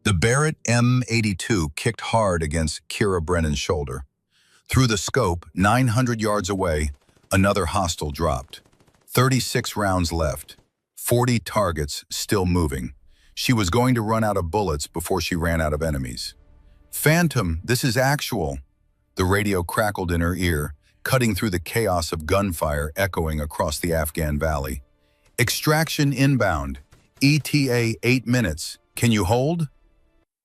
The Barrett M82 kicked hard against Kira Brennan's shoulder. Through the scope, 900 yards away, another hostile dropped. 36 rounds left. 40 targets still moving. She was going to run out of bullets before she ran out of enemies. "Phantom, this is actual." The radio crackled in her ear, cutting through the chaos of gunfire echoing across the Afghan valley. "Extraction inbound. ETA 8 minutes. Can you hold?"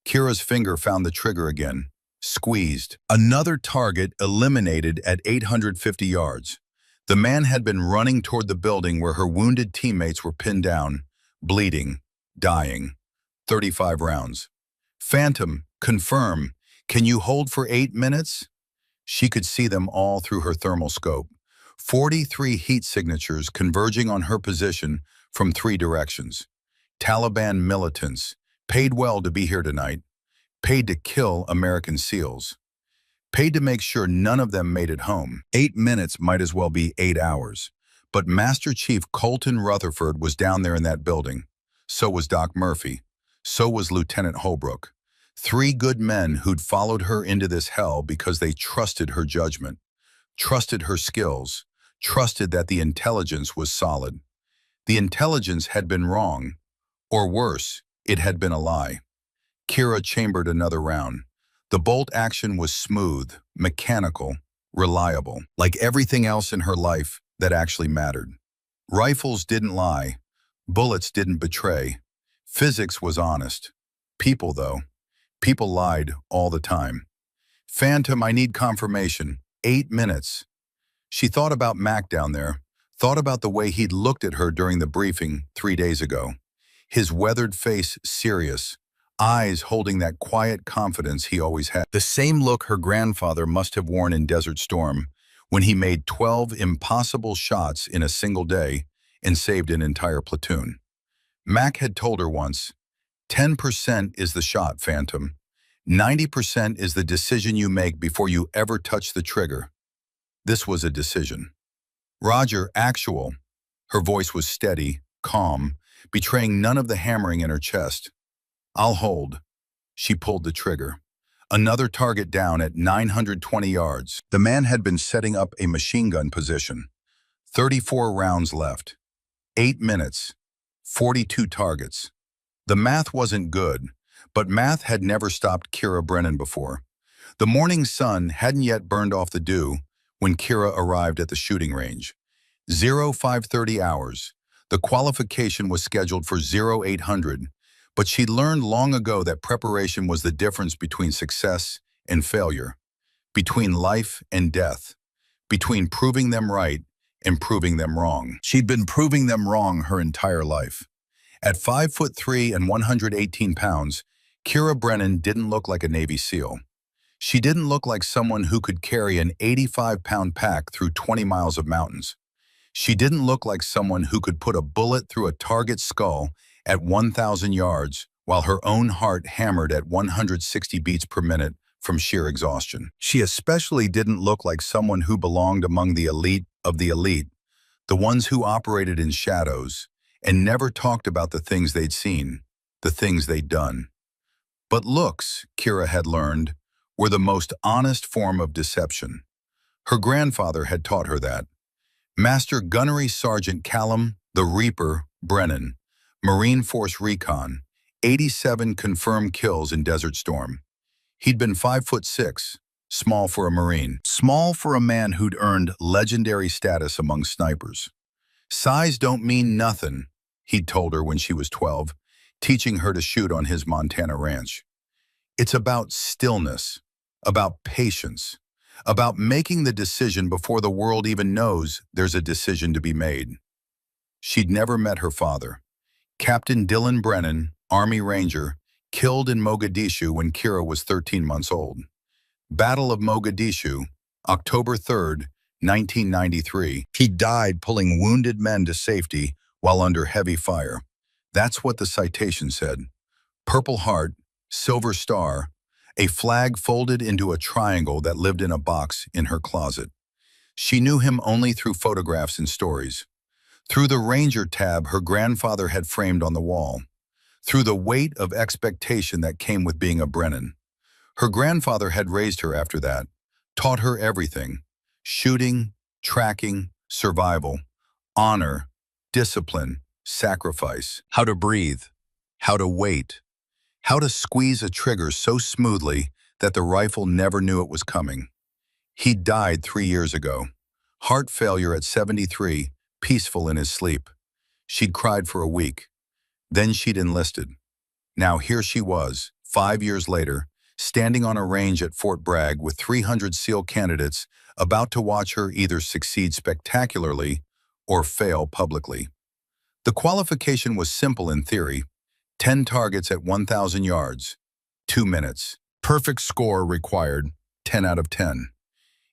Kira's finger found the trigger again. Squeezed. Another target eliminated at 850 yards. The man had been running toward the building where her wounded teammates were pinned down, bleeding, dying. 35 rounds. "Phantom, confirm. Can you hold for 8 minutes?" She could see them all through her thermal scope. 43 heat signatures converging on her position from 3 directions. Taliban militants, paid well to be here tonight, paid to kill American SEALs, paid to make sure none of them made it home. 8 minutes might as well be 8 hours. But Master Chief Colton Rutherford was down there in that building. So was Doc Murphy. So was Lieutenant Holbrook. 3 good men who'd followed her into this hell because they trusted her judgment, trusted her skills, trusted that the intelligence was solid. The intelligence had been wrong, or worse, it had been a lie. Kira chambered another round. The bolt action was smooth, mechanical, reliable, like everything else in her life that actually mattered. Rifles didn't lie. Bullets didn't betray. Physics was honest. People, though. People lied all the time. "Phantom, I need confirmation. 8 minutes." She thought about Mac down there, thought about the way he'd looked at her during the briefing 3 days ago. His weathered face serious, eyes holding that quiet confidence he always had. The same look her grandfather must have worn in Desert Storm when he made 12 impossible shots in a single day and saved an entire platoon. Mac had told her once, 10% is the shot, Phantom. 90% is the decision you make before you ever touch the trigger. This was a decision. "Roger, actual." Her voice was steady, calm, betraying none of the hammering in her chest. "I'll hold." She pulled the trigger. Another target down at 920 yards. The man had been setting up a machine gun position. 34 rounds left. 8 minutes. 42 targets. The math wasn't good, but math had never stopped Kira Brennan before. The morning sun hadn't yet burned off the dew when Kira arrived at the shooting range. 0530 hours. The qualification was scheduled for 0800, but she'd learned long ago that preparation was the difference between success and failure, between life and death, between proving them right and proving them wrong. She'd been proving them wrong her entire life. At 5'3" and 118 pounds, Kira Brennan didn't look like a Navy SEAL. She didn't look like someone who could carry an 85-pound pack through 20 miles of mountains. She didn't look like someone who could put a bullet through a target's skull at 1,000 yards while her own heart hammered at 160 beats per minute from sheer exhaustion. She especially didn't look like someone who belonged among the elite of the elite, the ones who operated in shadows and never talked about the things they'd seen, the things they'd done. But looks, Kira had learned, were the most honest form of deception. Her grandfather had taught her that. Master Gunnery Sergeant Callum the Reaper Brennan, Marine Force Recon, 87 confirmed kills in Desert Storm. He'd been 5'6", small for a Marine, small for a man who'd earned legendary status among snipers. "Size don't mean nothing," he'd told her when she was 12, teaching her to shoot on his Montana ranch. "It's about stillness, about patience, about making the decision before the world even knows there's a decision to be made." She'd never met her father, Captain Dylan Brennan, Army Ranger, killed in Mogadishu when Kira was 13 months old. Battle of Mogadishu, October 3rd, 1993. He died pulling wounded men to safety while under heavy fire. That's what the citation said. Purple Heart, Silver Star, a flag folded into a triangle that lived in a box in her closet. She knew him only through photographs and stories. Through the Ranger tab her grandfather had framed on the wall. through the weight of expectation that came with being a Brennan. Her grandfather had raised her after that, taught her everything: shooting, tracking, survival, honor, discipline, sacrifice, how to breathe, how to wait, how to squeeze a trigger so smoothly that the rifle never knew it was coming. He died 3 years ago. Heart failure at 73, peaceful in his sleep. She'd cried for a week. Then she'd enlisted. Now here she was, 5 years later, standing on a range at Fort Bragg with 300 SEAL candidates about to watch her either succeed spectacularly or fail publicly. The qualification was simple in theory: 10 targets at 1,000 yards, 2 minutes. Perfect score required, 10 out of 10.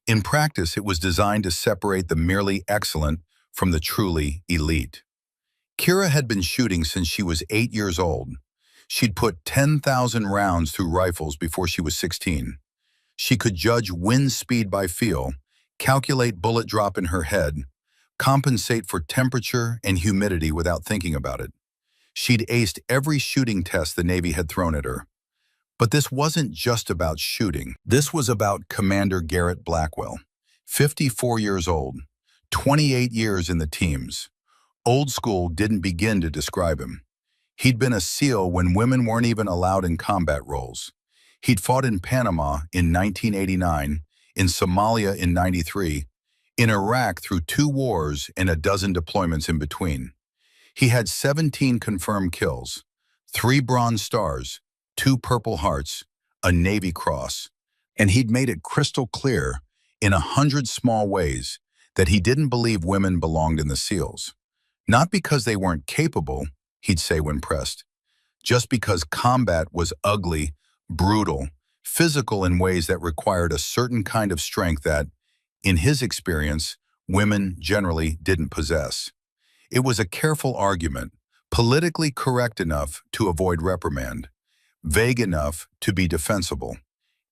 In practice, it was designed to separate the merely excellent from the truly elite. Kira had been shooting since she was 8 years old. She'd put 10,000 rounds through rifles before she was 16. She could judge wind speed by feel, calculate bullet drop in her head, compensate for temperature and humidity without thinking about it. She'd aced every shooting test the Navy had thrown at her. But this wasn't just about shooting. This was about Commander Garrett Blackwell, 54 years old, 28 years in the teams. Old school didn't begin to describe him. He'd been a SEAL when women weren't even allowed in combat roles. He'd fought in Panama in 1989, in Somalia in 93, in Iraq through 2 wars and a dozen deployments in between. He had 17 confirmed kills, 3 Bronze Stars, 2 Purple Hearts, a Navy Cross, and he'd made it crystal clear, in 100 small ways, that he didn't believe women belonged in the SEALs. Not because they weren't capable, he'd say when pressed, just because combat was ugly, brutal, physical in ways that required a certain kind of strength that, in his experience, women generally didn't possess. It was a careful argument, politically correct enough to avoid reprimand, vague enough to be defensible,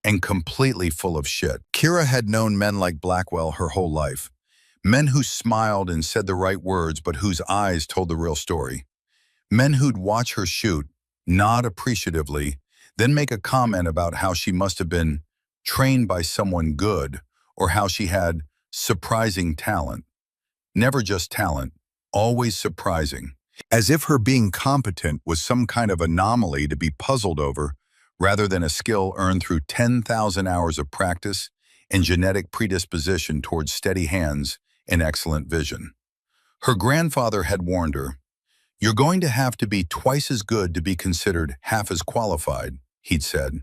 and completely full of shit. Kira had known men like Blackwell her whole life. Men who smiled and said the right words but whose eyes told the real story. Men who'd watch her shoot, nod appreciatively, then make a comment about how she must have been trained by someone good or how she had surprising talent. Never just talent, always surprising. As if her being competent was some kind of anomaly to be puzzled over, rather than a skill earned through 10,000 hours of practice and genetic predisposition towards steady hands and excellent vision. Her grandfather had warned her, "You're going to have to be twice as good to be considered half as qualified," he'd said.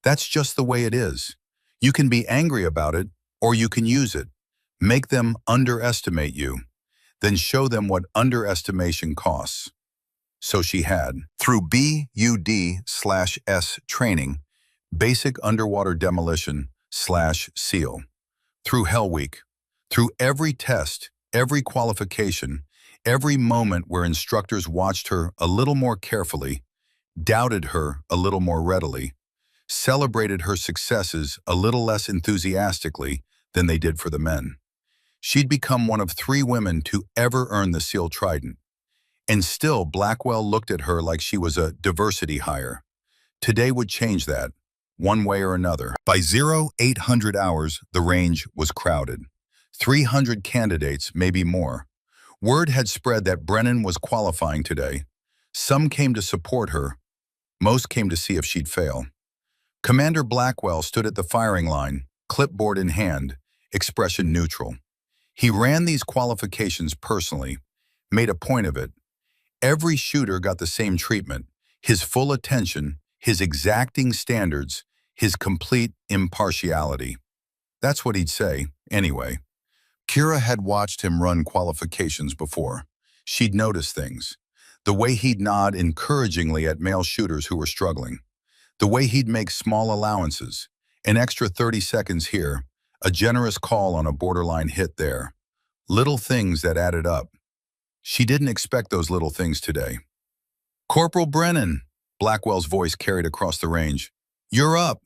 "That's just the way it is. You can be angry about it, or you can use it. Make them underestimate you. Then show them what underestimation costs." So she had. Through BUD/S training, Basic Underwater Demolition/SEAL. Through Hell Week. Through every test, every qualification, every moment where instructors watched her a little more carefully, doubted her a little more readily, celebrated her successes a little less enthusiastically than they did for the men. She'd become one of 3 women to ever earn the SEAL Trident. And still, Blackwell looked at her like she was a diversity hire. Today would change that, one way or another. By 0800 hours, the range was crowded. 300 candidates, maybe more. Word had spread that Brennan was qualifying today. Some came to support her. Most came to see if she'd fail. Commander Blackwell stood at the firing line, clipboard in hand, expression neutral. He ran these qualifications personally, made a point of it. Every shooter got the same treatment, his full attention, his exacting standards, his complete impartiality. That's what he'd say, anyway. Kira had watched him run qualifications before. She'd noticed things. The way he'd nod encouragingly at male shooters who were struggling. The way he'd make small allowances, an extra 30 seconds here, a generous call on a borderline hit there. Little things that added up. She didn't expect those little things today. "Corporal Brennan," Blackwell's voice carried across the range. "You're up."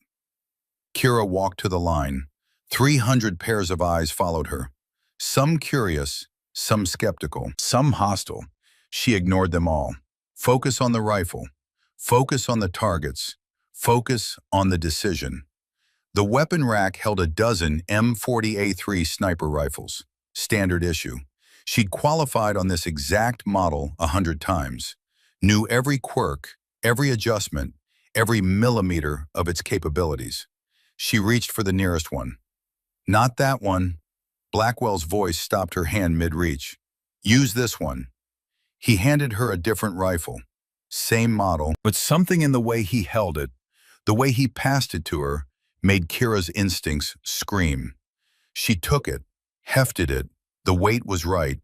Kira walked to the line. 300 pairs of eyes followed her. Some curious, some skeptical, some hostile. She ignored them all. Focus on the rifle. Focus on the targets. Focus on the decision. The weapon rack held a dozen M40A3 sniper rifles, standard issue. She'd qualified on this exact model 100 times, knew every quirk, every adjustment, every millimeter of its capabilities. She reached for the nearest one. Not that one. Blackwell's voice stopped her hand mid-reach. Use this one. He handed her a different rifle. Same model, but something in the way he held it, the way he passed it to her, made Kira's instincts scream. She took it, hefted it, the weight was right,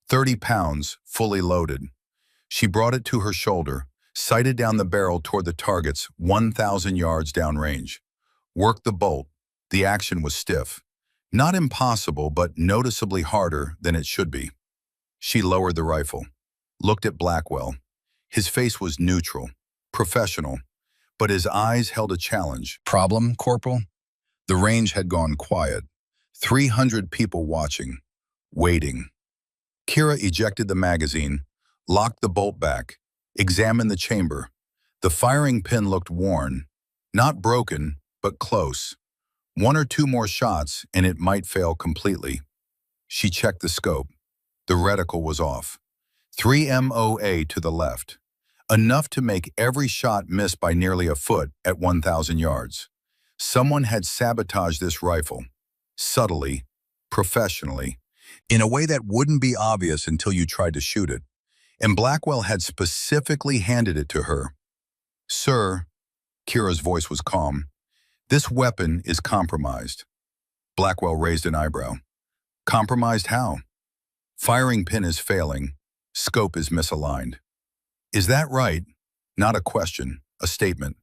30 pounds, fully loaded. She brought it to her shoulder, sighted down the barrel toward the targets 1,000 yards downrange. Worked the bolt. The action was stiff. Not impossible, but noticeably harder than it should be. She lowered the rifle, looked at Blackwell. His face was neutral, professional, but his eyes held a challenge. Problem, Corporal? The range had gone quiet. 300 people watching, waiting. Kira ejected the magazine, locked the bolt back, examined the chamber. The firing pin looked worn, not broken, but close. 1 or 2 more shots and it might fail completely. She checked the scope. The reticle was off. 3 MOA to the left. Enough to make every shot miss by nearly a foot at 1,000 yards. Someone had sabotaged this rifle, subtly, professionally, in a way that wouldn't be obvious until you tried to shoot it. And Blackwell had specifically handed it to her. Sir, Kira's voice was calm, this weapon is compromised. Blackwell raised an eyebrow. Compromised how? Firing pin is failing. Scope is misaligned. Is that right? Not a question, a statement.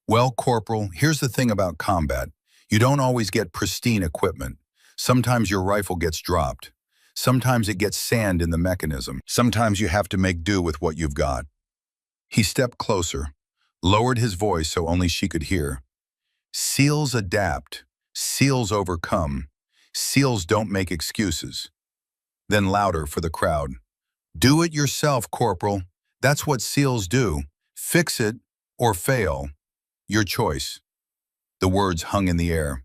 Well, Corporal, here's the thing about combat. You don't always get pristine equipment. Sometimes your rifle gets dropped. Sometimes it gets sand in the mechanism. Sometimes you have to make do with what you've got. He stepped closer, lowered his voice so only she could hear. SEALs adapt. SEALs overcome. SEALs don't make excuses. Then louder for the crowd. Do it yourself, Corporal. That's what SEALs do. Fix it or fail. Your choice. The words hung in the air.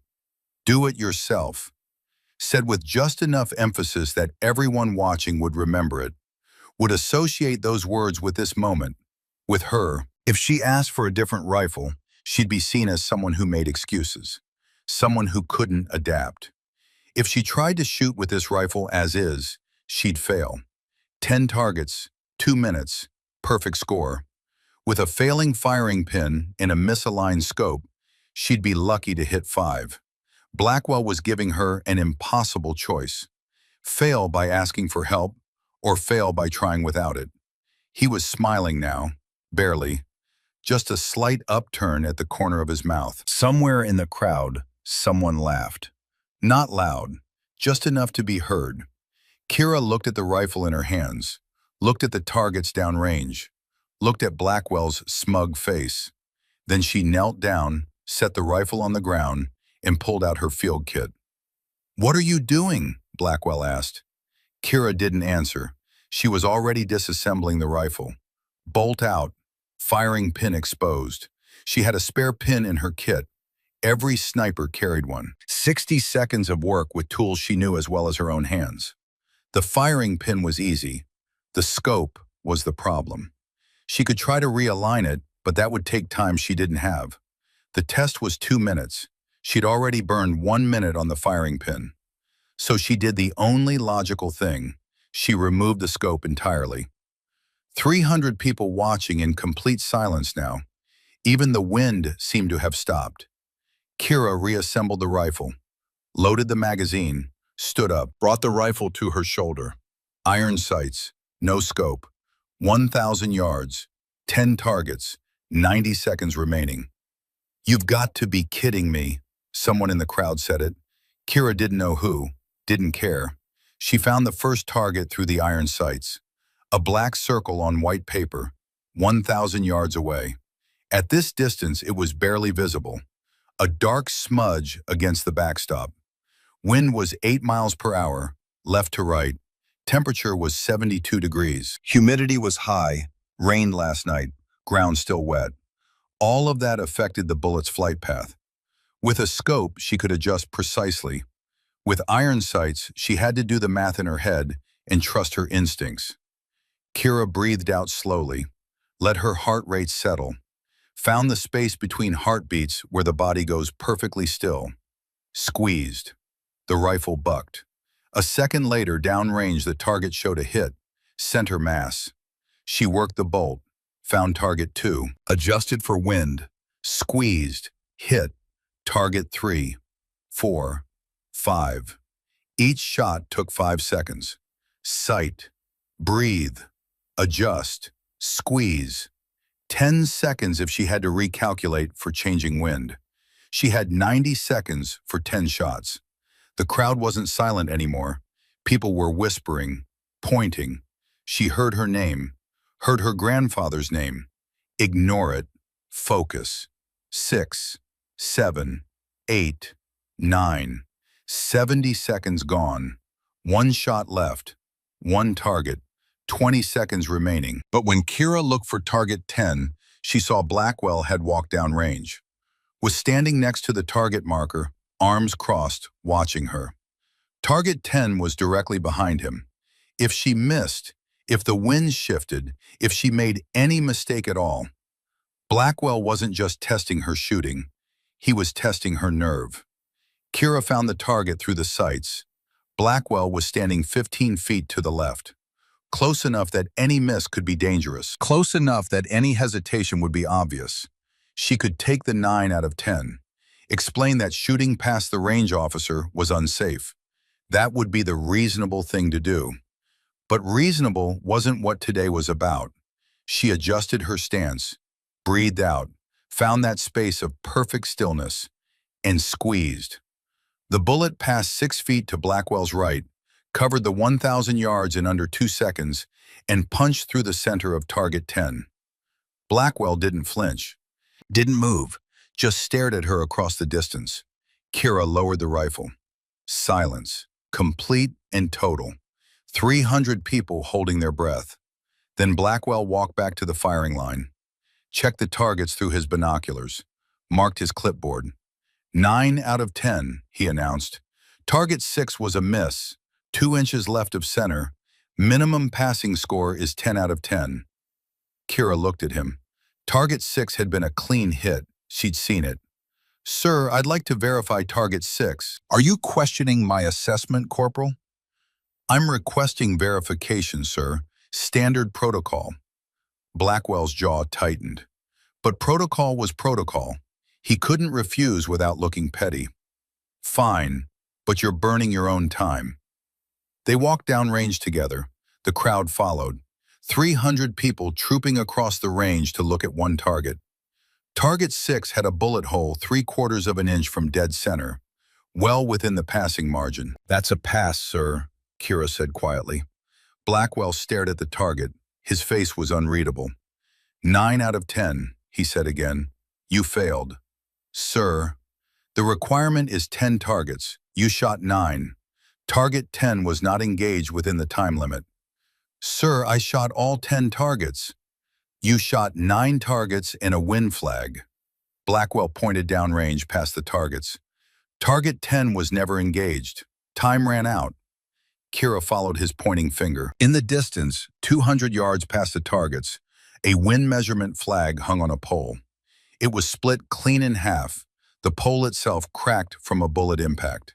Do it yourself. Said with just enough emphasis that everyone watching would remember it, would associate those words with this moment, with her. If she asked for a different rifle, she'd be seen as someone who made excuses, someone who couldn't adapt. If she tried to shoot with this rifle as is, she'd fail. 10 targets, 2 minutes, perfect score. With a failing firing pin and a misaligned scope, she'd be lucky to hit 5. Blackwell was giving her an impossible choice. Fail by asking for help, or fail by trying without it. He was smiling now, barely. Just a slight upturn at the corner of his mouth. Somewhere in the crowd, someone laughed. Not loud, just enough to be heard. Kira looked at the rifle in her hands, looked at the targets downrange, looked at Blackwell's smug face. Then she knelt down, set the rifle on the ground, and pulled out her field kit. "What are you doing?" Blackwell asked. Kira didn't answer. She was already disassembling the rifle. Bolt out, firing pin exposed. She had a spare pin in her kit. Every sniper carried one. 60 seconds of work with tools she knew as well as her own hands. The firing pin was easy. The scope was the problem. She could try to realign it, but that would take time she didn't have. The test was 2 minutes. She'd already burned 1 minute on the firing pin. So she did the only logical thing. She removed the scope entirely. 300 people watching in complete silence now. Even the wind seemed to have stopped. Kira reassembled the rifle, loaded the magazine, stood up, brought the rifle to her shoulder. Iron sights, no scope, 1,000 yards, 10 targets, 90 seconds remaining. "You've got to be kidding me," someone in the crowd said it. Kira didn't know who, didn't care. She found the first target through the iron sights. A black circle on white paper, 1,000 yards away. At this distance, it was barely visible. A dark smudge against the backstop. Wind was 8 miles per hour, left to right. Temperature was 72 degrees. Humidity was high, rained last night. ground still wet. All of that affected the bullet's flight path. With a scope, she could adjust precisely. With iron sights, she had to do the math in her head and trust her instincts. Kira breathed out slowly, let her heart rate settle, found the space between heartbeats where the body goes perfectly still. Squeezed. The rifle bucked. A second later, downrange, the target showed a hit, center mass. She worked the bolt, found target 2, adjusted for wind, squeezed, hit, target 3, 4, 5. Each shot took 5 seconds. Sight, breathe, adjust, squeeze. 10 seconds if she had to recalculate for changing wind. She had 90 seconds for 10 shots. The crowd wasn't silent anymore. People were whispering, pointing. She heard her name, heard her grandfather's name. Ignore it. Focus. 6, 7, 8, 9. 70 seconds gone. 1 shot left. 1 target. 20 seconds remaining. But when Kira looked for target 10, she saw Blackwell had walked down range. Was standing next to the target marker, arms crossed, watching her. Target 10 was directly behind him. If she missed, if the wind shifted, if she made any mistake at all, Blackwell wasn't just testing her shooting, he was testing her nerve. Kira found the target through the sights. Blackwell was standing 15 feet to the left. Close enough that any miss could be dangerous. Close enough that any hesitation would be obvious. She could take the 9 out of 10. Explain that shooting past the range officer was unsafe. That would be the reasonable thing to do. But reasonable wasn't what today was about. She adjusted her stance, breathed out, found that space of perfect stillness, and squeezed. The bullet passed 6 feet to Blackwell's right, covered the 1,000 yards in under 2 seconds, and punched through the center of target 10. Blackwell didn't flinch, didn't move, just stared at her across the distance. Kira lowered the rifle. Silence, complete and total. 300 people holding their breath. Then Blackwell walked back to the firing line, checked the targets through his binoculars, marked his clipboard. 9 out of 10, he announced. Target 6 was a miss, 2 inches left of center. Minimum passing score is 10 out of 10. Kira looked at him. Target 6 had been a clean hit. She'd seen it. Sir, I'd like to verify target 6. Are you questioning my assessment, Corporal? I'm requesting verification, sir. Standard protocol. Blackwell's jaw tightened. But protocol was protocol. He couldn't refuse without looking petty. Fine, but you're burning your own time. They walked down range together. The crowd followed. 300 people trooping across the range to look at one target. Target 6 had a bullet hole 3/4 of an inch from dead center, well within the passing margin. That's a pass, sir, Kira said quietly. Blackwell stared at the target. His face was unreadable. 9 out of 10, he said again. You failed. Sir, the requirement is 10 targets. You shot 9. Target 10 was not engaged within the time limit. Sir, I shot all 10 targets. You shot 9 targets and a win flag. Blackwell pointed downrange past the targets. Target 10 was never engaged. Time ran out. Kira followed his pointing finger. In the distance, 200 yards past the targets, a wind measurement flag hung on a pole. It was split clean in half. The pole itself cracked from a bullet impact.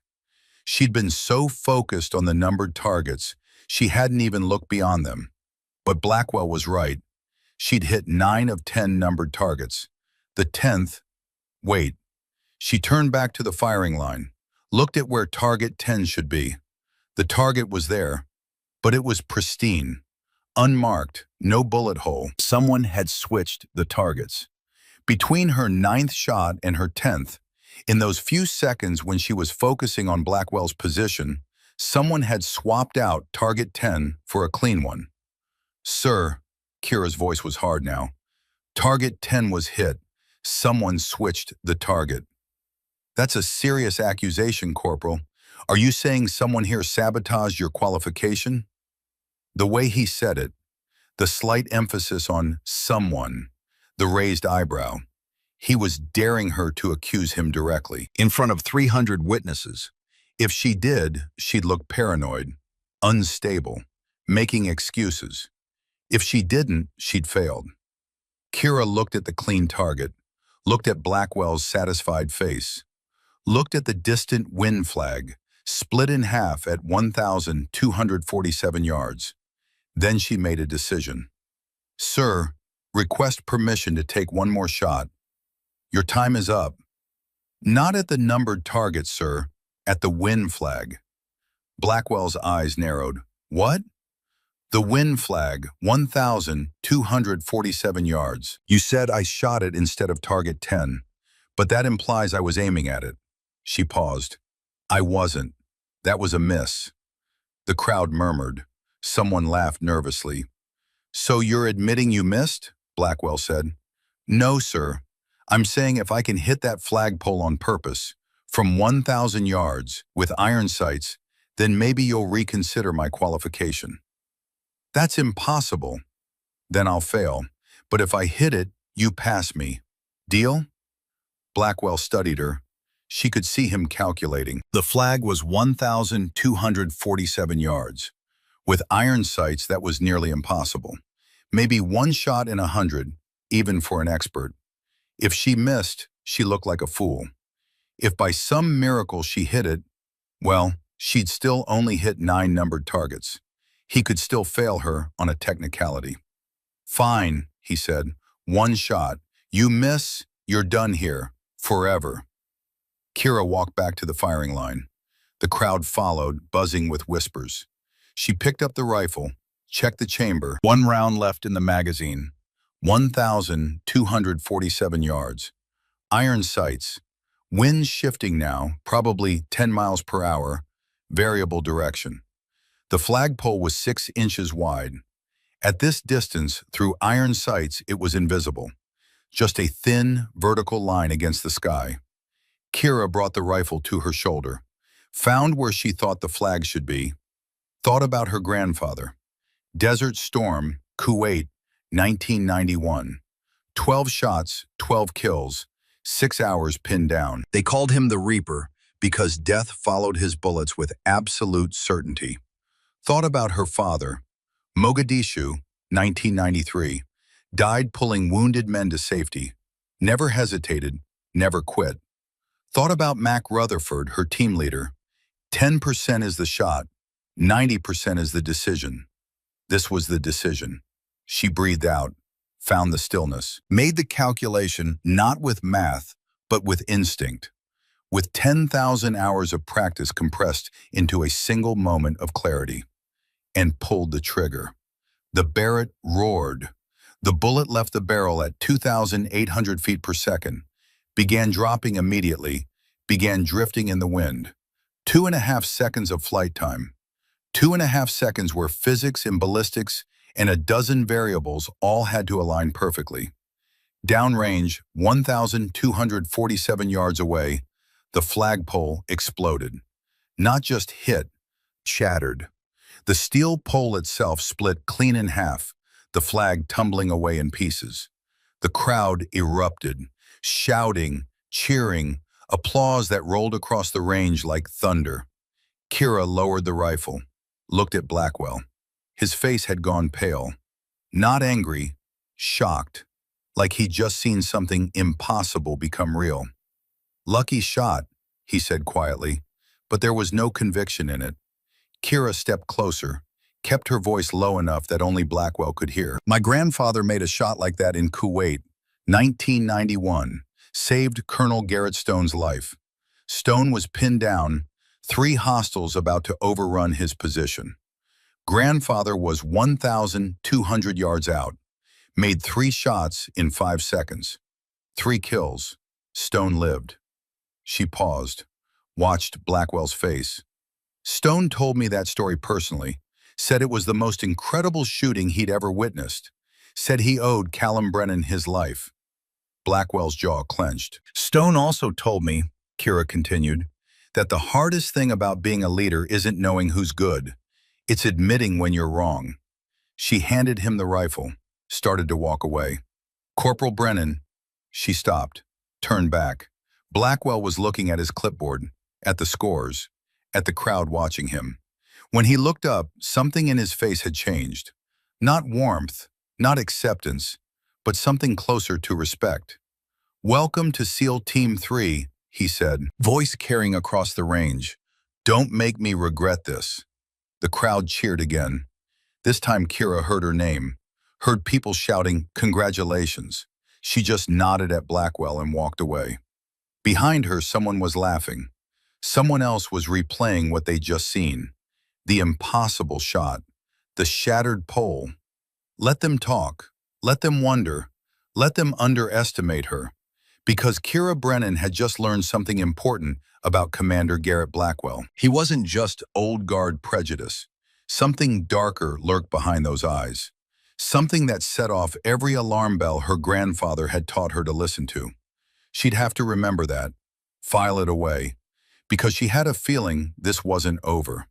She'd been so focused on the numbered targets, she hadn't even looked beyond them. But Blackwell was right. She'd hit 9 of 10 numbered targets. The 10th, wait. She turned back to the firing line, looked at where target 10 should be. The target was there, but it was pristine, unmarked, no bullet hole. Someone had switched the targets. Between her 9th shot and her 10th, in those few seconds when she was focusing on Blackwell's position, someone had swapped out target 10 for a clean one. Sir, Kira's voice was hard now. Target 10 was hit. Someone switched the target. That's a serious accusation, Corporal. Are you saying someone here sabotaged your qualification? The way he said it, the slight emphasis on someone, the raised eyebrow. He was daring her to accuse him directly, in front of 300 witnesses. If she did, she'd look paranoid, unstable, making excuses. If she didn't, she'd failed. Kira looked at the clean target, looked at Blackwell's satisfied face, looked at the distant wind flag, split in half at 1,247 yards. Then she made a decision. "Sir, request permission to take one more shot. Your time is up." "Not at the numbered target, sir, at the wind flag." Blackwell's eyes narrowed. "What?" "The wind flag, 1,247 yards. You said I shot it instead of target 10, but that implies I was aiming at it." She paused. "I wasn't. That was a miss." The crowd murmured. Someone laughed nervously. "So you're admitting you missed?" Blackwell said. "No, sir. I'm saying if I can hit that flagpole on purpose, from 1,000 yards, with iron sights, then maybe you'll reconsider my qualification." "That's impossible." "Then I'll fail. But if I hit it, you pass me. Deal?" Blackwell studied her. She could see him calculating. The flag was 1,247 yards. With iron sights, that was nearly impossible. Maybe one shot in 100, even for an expert. If she missed, she looked like a fool. If by some miracle she hit it, well, she'd still only hit 9 numbered targets. He could still fail her on a technicality. "Fine," he said. "One shot. You miss, you're done here. Forever." Kira walked back to the firing line. The crowd followed, buzzing with whispers. She picked up the rifle, checked the chamber. 1 round left in the magazine. 1,247 yards. Iron sights. Wind shifting now, probably 10 miles per hour. Variable direction. The flagpole was 6 inches wide. At this distance, through iron sights, it was invisible. Just a thin, vertical line against the sky. Kira brought the rifle to her shoulder, found where she thought the flag should be, thought about her grandfather. Desert Storm, Kuwait, 1991. 12 shots, 12 kills, 6 hours pinned down. They called him the Reaper because death followed his bullets with absolute certainty. Thought about her father. Mogadishu, 1993. Died pulling wounded men to safety. Never hesitated, never quit. Thought about Mac Rutherford, her team leader. 10% is the shot, 90% is the decision. This was the decision. She breathed out, found the stillness, made the calculation not with math, but with instinct, with 10,000 hours of practice compressed into a single moment of clarity, and pulled the trigger. The Barrett roared. The bullet left the barrel at 2,800 feet per second, began dropping immediately, began drifting in the wind. 2.5 seconds of flight time. 2.5 seconds where physics and ballistics and a dozen variables all had to align perfectly. Downrange, 1,247 yards away, the flagpole exploded. Not just hit, shattered. The steel pole itself split clean in half, the flag tumbling away in pieces. The crowd erupted, shouting, cheering, applause that rolled across the range like thunder. Kira lowered the rifle, looked at Blackwell. His face had gone pale. Not angry, shocked, like he'd just seen something impossible become real. "Lucky shot," he said quietly, but there was no conviction in it. Kira stepped closer, kept her voice low enough that only Blackwell could hear. "My grandfather made a shot like that in Kuwait, 1991. Saved Colonel Garrett Stone's life. Stone was pinned down, 3 hostiles about to overrun his position. Grandfather was 1,200 yards out, made 3 shots in 5 seconds. 3 kills. Stone lived." She paused, watched Blackwell's face. "Stone told me that story personally, said it was the most incredible shooting he'd ever witnessed, said he owed Callum Brennan his life." Blackwell's jaw clenched. "Stone also told me," Kira continued, "that the hardest thing about being a leader isn't knowing who's good. It's admitting when you're wrong." She handed him the rifle, started to walk away. Corporal Brennan. She stopped, turned back. Blackwell was looking at his clipboard, at the scores, at the crowd watching him. When he looked up, something in his face had changed. Not warmth, not acceptance, but something closer to respect. "Welcome to SEAL Team 3, he said, voice carrying across the range. "Don't make me regret this." The crowd cheered again. This time Kira heard her name, heard people shouting, "Congratulations." She just nodded at Blackwell and walked away. Behind her, someone was laughing. Someone else was replaying what they'd just seen. The impossible shot, the shattered pole. Let them talk. Let them wonder. Let them underestimate her. Because Kira Brennan had just learned something important about Commander Garrett Blackwell. He wasn't just old guard prejudice. Something darker lurked behind those eyes. Something that set off every alarm bell her grandfather had taught her to listen to. She'd have to remember that, file it away, because she had a feeling this wasn't over.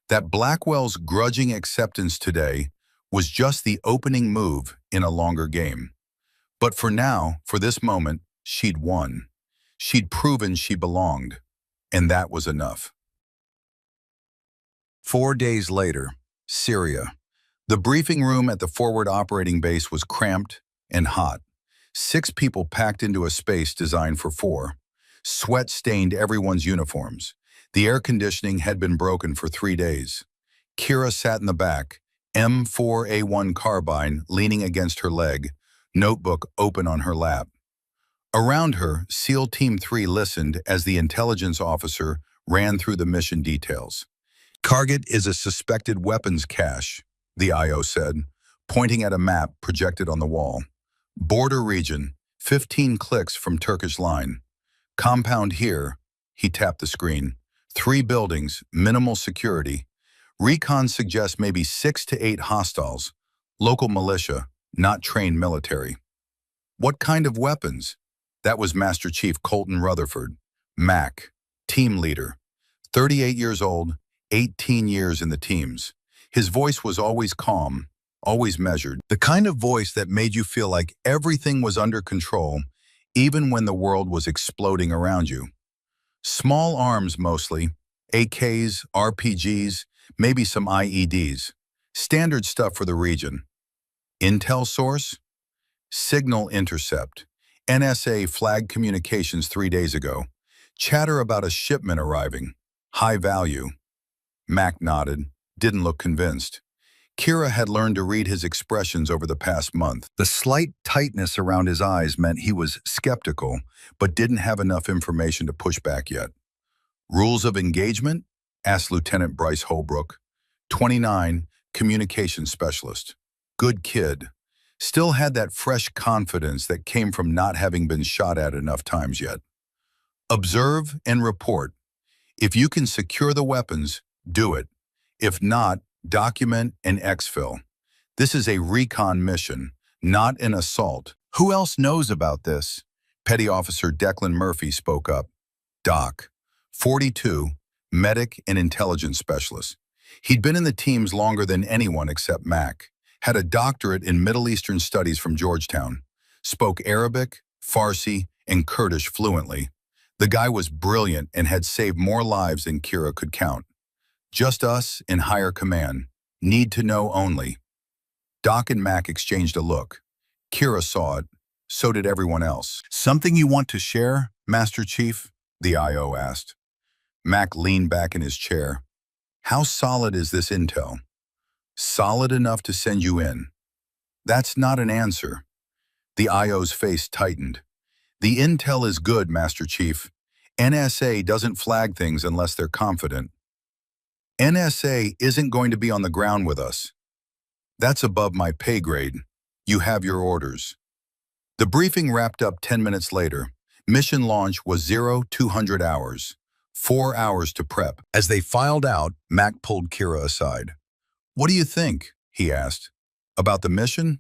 That Blackwell's grudging acceptance today was just the opening move in a longer game. But for now, for this moment, she'd won. She'd proven she belonged, and that was enough. 4 days later, Syria. The briefing room at the forward operating base was cramped and hot. 6 people packed into a space designed for 4. Sweat stained everyone's uniforms. The air conditioning had been broken for 3 days. Kira sat in the back, M4A1 carbine leaning against her leg, notebook open on her lap. Around her, SEAL Team 3 listened as the intelligence officer ran through the mission details. "Target is a suspected weapons cache," the IO said, pointing at a map projected on the wall. "Border region, 15 clicks from Turkish line. Compound here," he tapped the screen. 3 buildings, minimal security. Recon suggests maybe 6 to 8 hostiles. Local militia, not trained military. "What kind of weapons?" That was Master Chief Colton Rutherford, MAC, team leader. 38 years old, 18 years in the teams. His voice was always calm, always measured. The kind of voice that made you feel like everything was under control, even when the world was exploding around you. Small arms mostly, AKs, RPGs, maybe some IEDs. Standard stuff for the region. Intel source? Signal intercept. NSA flagged communications 3 days ago. Chatter about a shipment arriving. High value. Mac nodded, didn't look convinced. Kira had learned to read his expressions over the past month. The slight tightness around his eyes meant he was skeptical, but didn't have enough information to push back yet. "Rules of engagement?" asked Lieutenant Bryce Holbrook. 29, communications specialist. Good kid. Still had that fresh confidence that came from not having been shot at enough times yet. "Observe and report. If you can secure the weapons, do it. If not, document and exfil. This is a recon mission, not an assault." "Who else knows about this?" Petty Officer Declan Murphy spoke up. Doc, 42, medic and intelligence specialist. He'd been in the teams longer than anyone except Mac. Had a doctorate in Middle Eastern studies from Georgetown. Spoke Arabic, Farsi, and Kurdish fluently. The guy was brilliant and had saved more lives than Kira could count. "Just us in higher command. Need to know only." Doc and Mac exchanged a look. Kira saw it. So did everyone else. "Something you want to share, Master Chief?" the IO asked. Mac leaned back in his chair. "How solid is this intel?" "Solid enough to send you in." "That's not an answer." The IO's face tightened. "The intel is good, Master Chief. NSA doesn't flag things unless they're confident. NSA isn't going to be on the ground with us. That's above my pay grade. You have your orders." The briefing wrapped up 10 minutes later. Mission launch was 0200 hours. 4 hours to prep. As they filed out, Mac pulled Kira aside. "What do you think?" he asked. "About the mission?"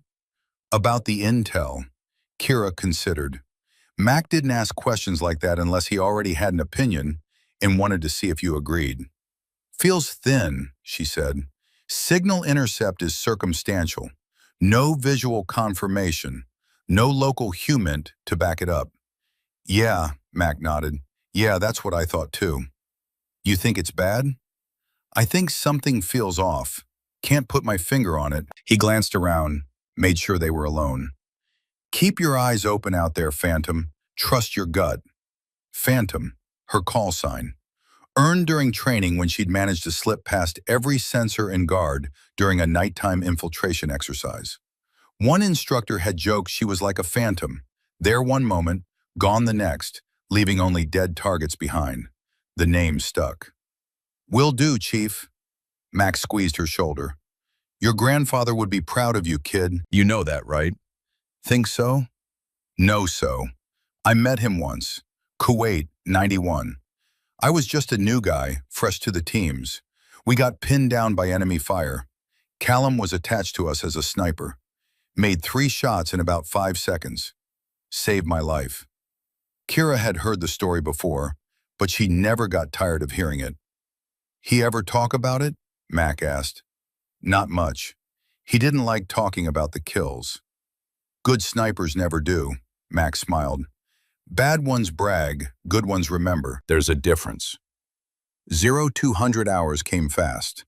"About the intel." Kira considered. Mac didn't ask questions like that unless he already had an opinion and wanted to see if you agreed. "Feels thin," she said. "Signal intercept is circumstantial. No visual confirmation. No local human to back it up. Yeah, Mac nodded. Yeah, that's what I thought too. You think it's bad? I think something feels off. Can't put my finger on it. He glanced around, made sure they were alone. Keep your eyes open out there, Phantom. Trust your gut. Phantom, her call sign. Earned during training when she'd managed to slip past every sensor and guard during a nighttime infiltration exercise. One instructor had joked she was like a phantom, there one moment, gone the next, leaving only dead targets behind. The name stuck. Will do, Chief. Max squeezed her shoulder. Your grandfather would be proud of you, kid. You know that, right? Think so? Know so. I met him once. Kuwait, 91. I was just a new guy, fresh to the teams. We got pinned down by enemy fire. Callum was attached to us as a sniper. Made 3 shots in about 5 seconds. Saved my life. Kira had heard the story before, but she never got tired of hearing it. He ever talk about it? Mac asked. Not much. He didn't like talking about the kills. Good snipers never do, Mac smiled. Bad ones brag, good ones remember. There's a difference. 0200 hours came fast.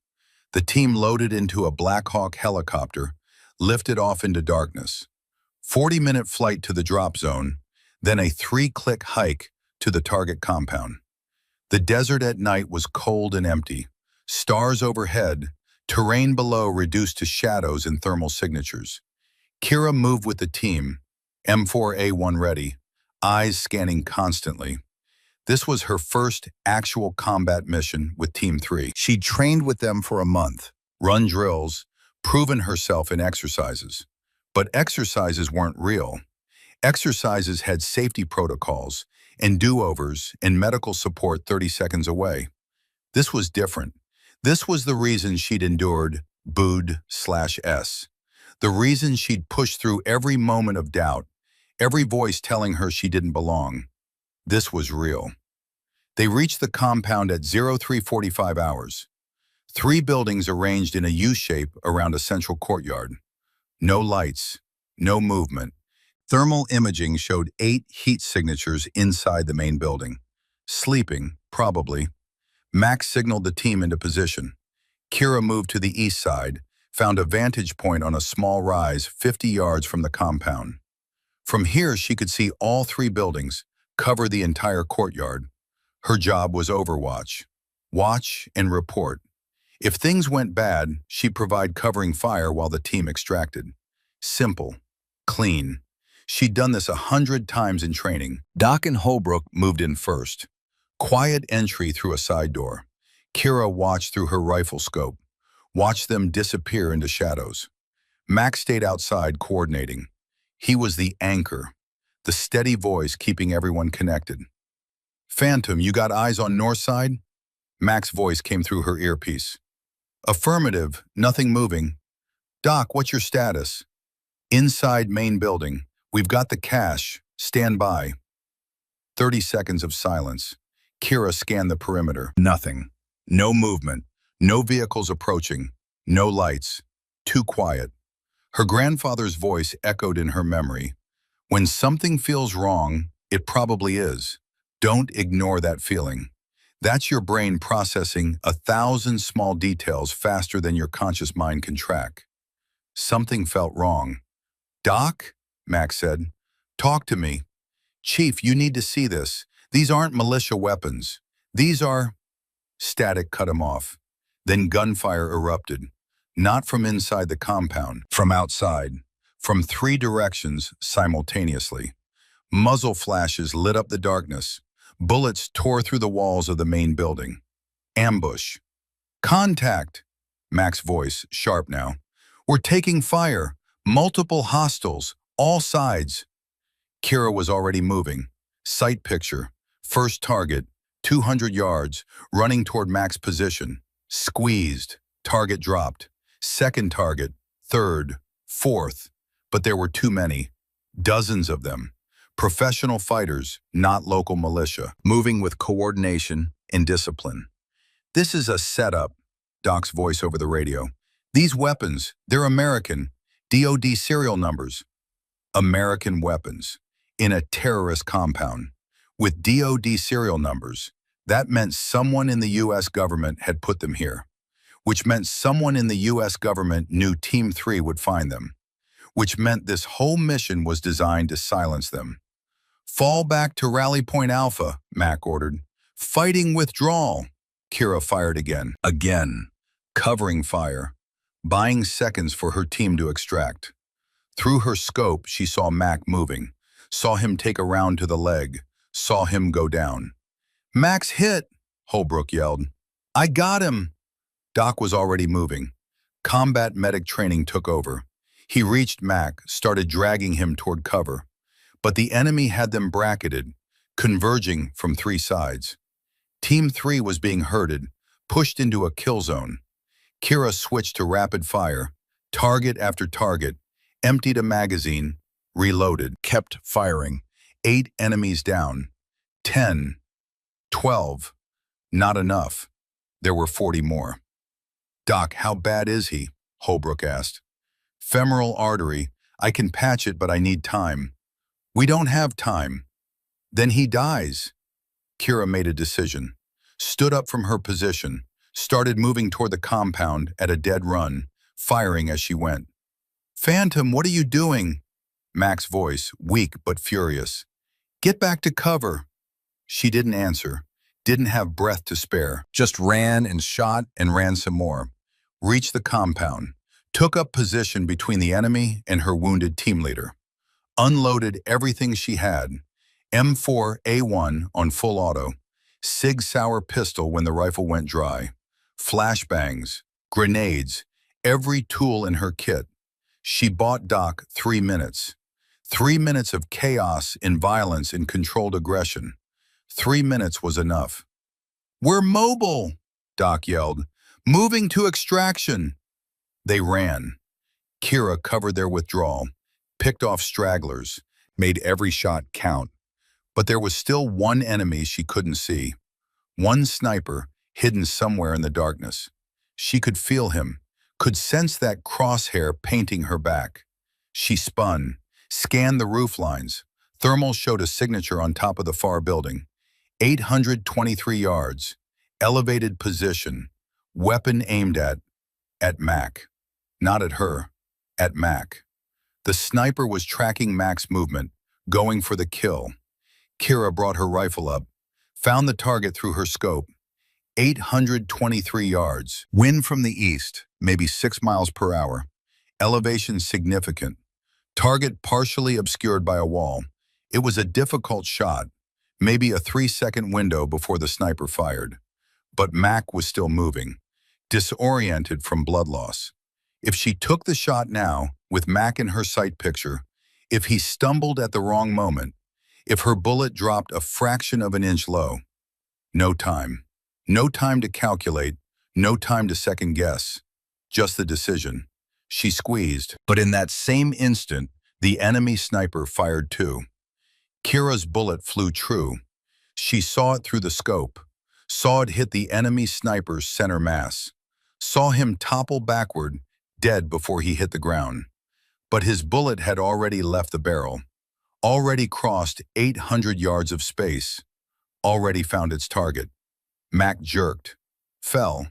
The team loaded into a Black Hawk helicopter, lifted off into darkness. 40-minute flight to the drop zone, then a 3-click hike to the target compound. The desert at night was cold and empty. Stars overhead, terrain below reduced to shadows and thermal signatures. Kira moved with the team, M4A1 ready, eyes scanning constantly. This was her first actual combat mission with Team 3. She'd trained with them for a month, run drills, proven herself in exercises. But exercises weren't real. Exercises had safety protocols and do-overs and medical support 30 seconds away. This was different. This was the reason she'd endured BOOD/S. The reason she'd pushed through every moment of doubt, every voice telling her she didn't belong. This was real. They reached the compound at 0345 hours. 3 buildings arranged in a U-shape around a central courtyard. No lights, no movement. Thermal imaging showed 8 heat signatures inside the main building. Sleeping, probably. Max signaled the team into position. Kira moved to the east side, found a vantage point on a small rise 50 yards from the compound. From here, she could see all 3 buildings, cover the entire courtyard. Her job was overwatch. Watch and report. If things went bad, she'd provide covering fire while the team extracted. Simple. Clean. She'd done this 100 times in training. Doc and Holbrook moved in first. Quiet entry through a side door. Kira watched through her rifle scope. Watched them disappear into shadows. Max stayed outside coordinating. He was the anchor, the steady voice keeping everyone connected. Phantom, you got eyes on north side? Max's voice came through her earpiece. Affirmative, nothing moving. Doc, what's your status? Inside main building. We've got the cache. Stand by. 30 seconds of silence. Kira scanned the perimeter. Nothing. No movement. No vehicles approaching. No lights. Too quiet. Her grandfather's voice echoed in her memory. When something feels wrong, it probably is. Don't ignore that feeling. That's your brain processing 1,000 small details faster than your conscious mind can track. Something felt wrong. Doc? Max said. Talk to me. Chief, you need to see this. These aren't militia weapons. These are... Static cut him off. Then gunfire erupted. Not from inside the compound, from outside. From 3 directions simultaneously. Muzzle flashes lit up the darkness. Bullets tore through the walls of the main building. Ambush. Contact! Max's voice, sharp now. We're taking fire. Multiple hostiles. All sides. Kira was already moving. Sight picture. First target. 200 yards. Running toward Max's position. Squeezed. Target dropped. Second target. Third. Fourth. But there were too many. Dozens of them. Professional fighters, not local militia, moving with coordination and discipline. This is a setup, Doc's voice over the radio. These weapons, they're American, DoD serial numbers. American weapons, in a terrorist compound, with DoD serial numbers. That meant someone in the U.S. government had put them here, which meant someone in the U.S. government knew Team 3 would find them, which meant this whole mission was designed to silence them. Fall back to Rally Point Alpha, Mac ordered. Fighting withdrawal. Kira fired again. Again. Covering fire. Buying seconds for her team to extract. Through her scope, she saw Mac moving, saw him take a round to the leg, saw him go down. Mac's hit, Holbrook yelled. I got him. Doc was already moving. Combat medic training took over. He reached Mac, started dragging him toward cover. But the enemy had them bracketed, converging from three sides. Team 3 was being herded, pushed into a kill zone. Kira switched to rapid fire, target after target, emptied a magazine, reloaded, kept firing. 8 enemies down. 10. 12. Not enough. There were 40 more. Doc, how bad is he? Holbrook asked. Femoral artery. I can patch it, but I need time. We don't have time. Then he dies. Kira made a decision, stood up from her position, started moving toward the compound at a dead run, firing as she went. Phantom, what are you doing? Mac's voice, weak but furious. Get back to cover. She didn't answer, didn't have breath to spare, just ran and shot and ran some more. Reached the compound, took up position between the enemy and her wounded team leader. Unloaded everything she had, M4A1 on full auto, Sig Sauer pistol when the rifle went dry, flashbangs, grenades, every tool in her kit. She bought Doc 3 minutes. 3 minutes of chaos in violence and controlled aggression. 3 minutes was enough. We're mobile, Doc yelled. Moving to extraction. They ran. Kira covered their withdrawal, picked off stragglers, made every shot count. But there was still one enemy she couldn't see. One sniper hidden somewhere in the darkness. She could feel him, could sense that crosshair painting her back. She spun, scanned the roof lines. Thermal showed a signature on top of the far building. 823 yards, elevated position, weapon aimed at Mac. Not at her, at Mac. The sniper was tracking Mac's movement, going for the kill. Kira brought her rifle up, found the target through her scope. 823 yards. Wind from the east, maybe 6 miles per hour. Elevation significant. Target partially obscured by a wall. It was a difficult shot, maybe a 3-second window before the sniper fired. But Mac was still moving, disoriented from blood loss. If she took the shot now, with Mac in her sight picture, if he stumbled at the wrong moment, if her bullet dropped a fraction of an inch low, no time. No time to calculate, no time to second guess. Just the decision. She squeezed, but in that same instant, the enemy sniper fired too. Kira's bullet flew true. She saw it through the scope, saw it hit the enemy sniper's center mass, saw him topple backward, dead before he hit the ground. But his bullet had already left the barrel, already crossed 800 yards of space, already found its target. Mac jerked, fell.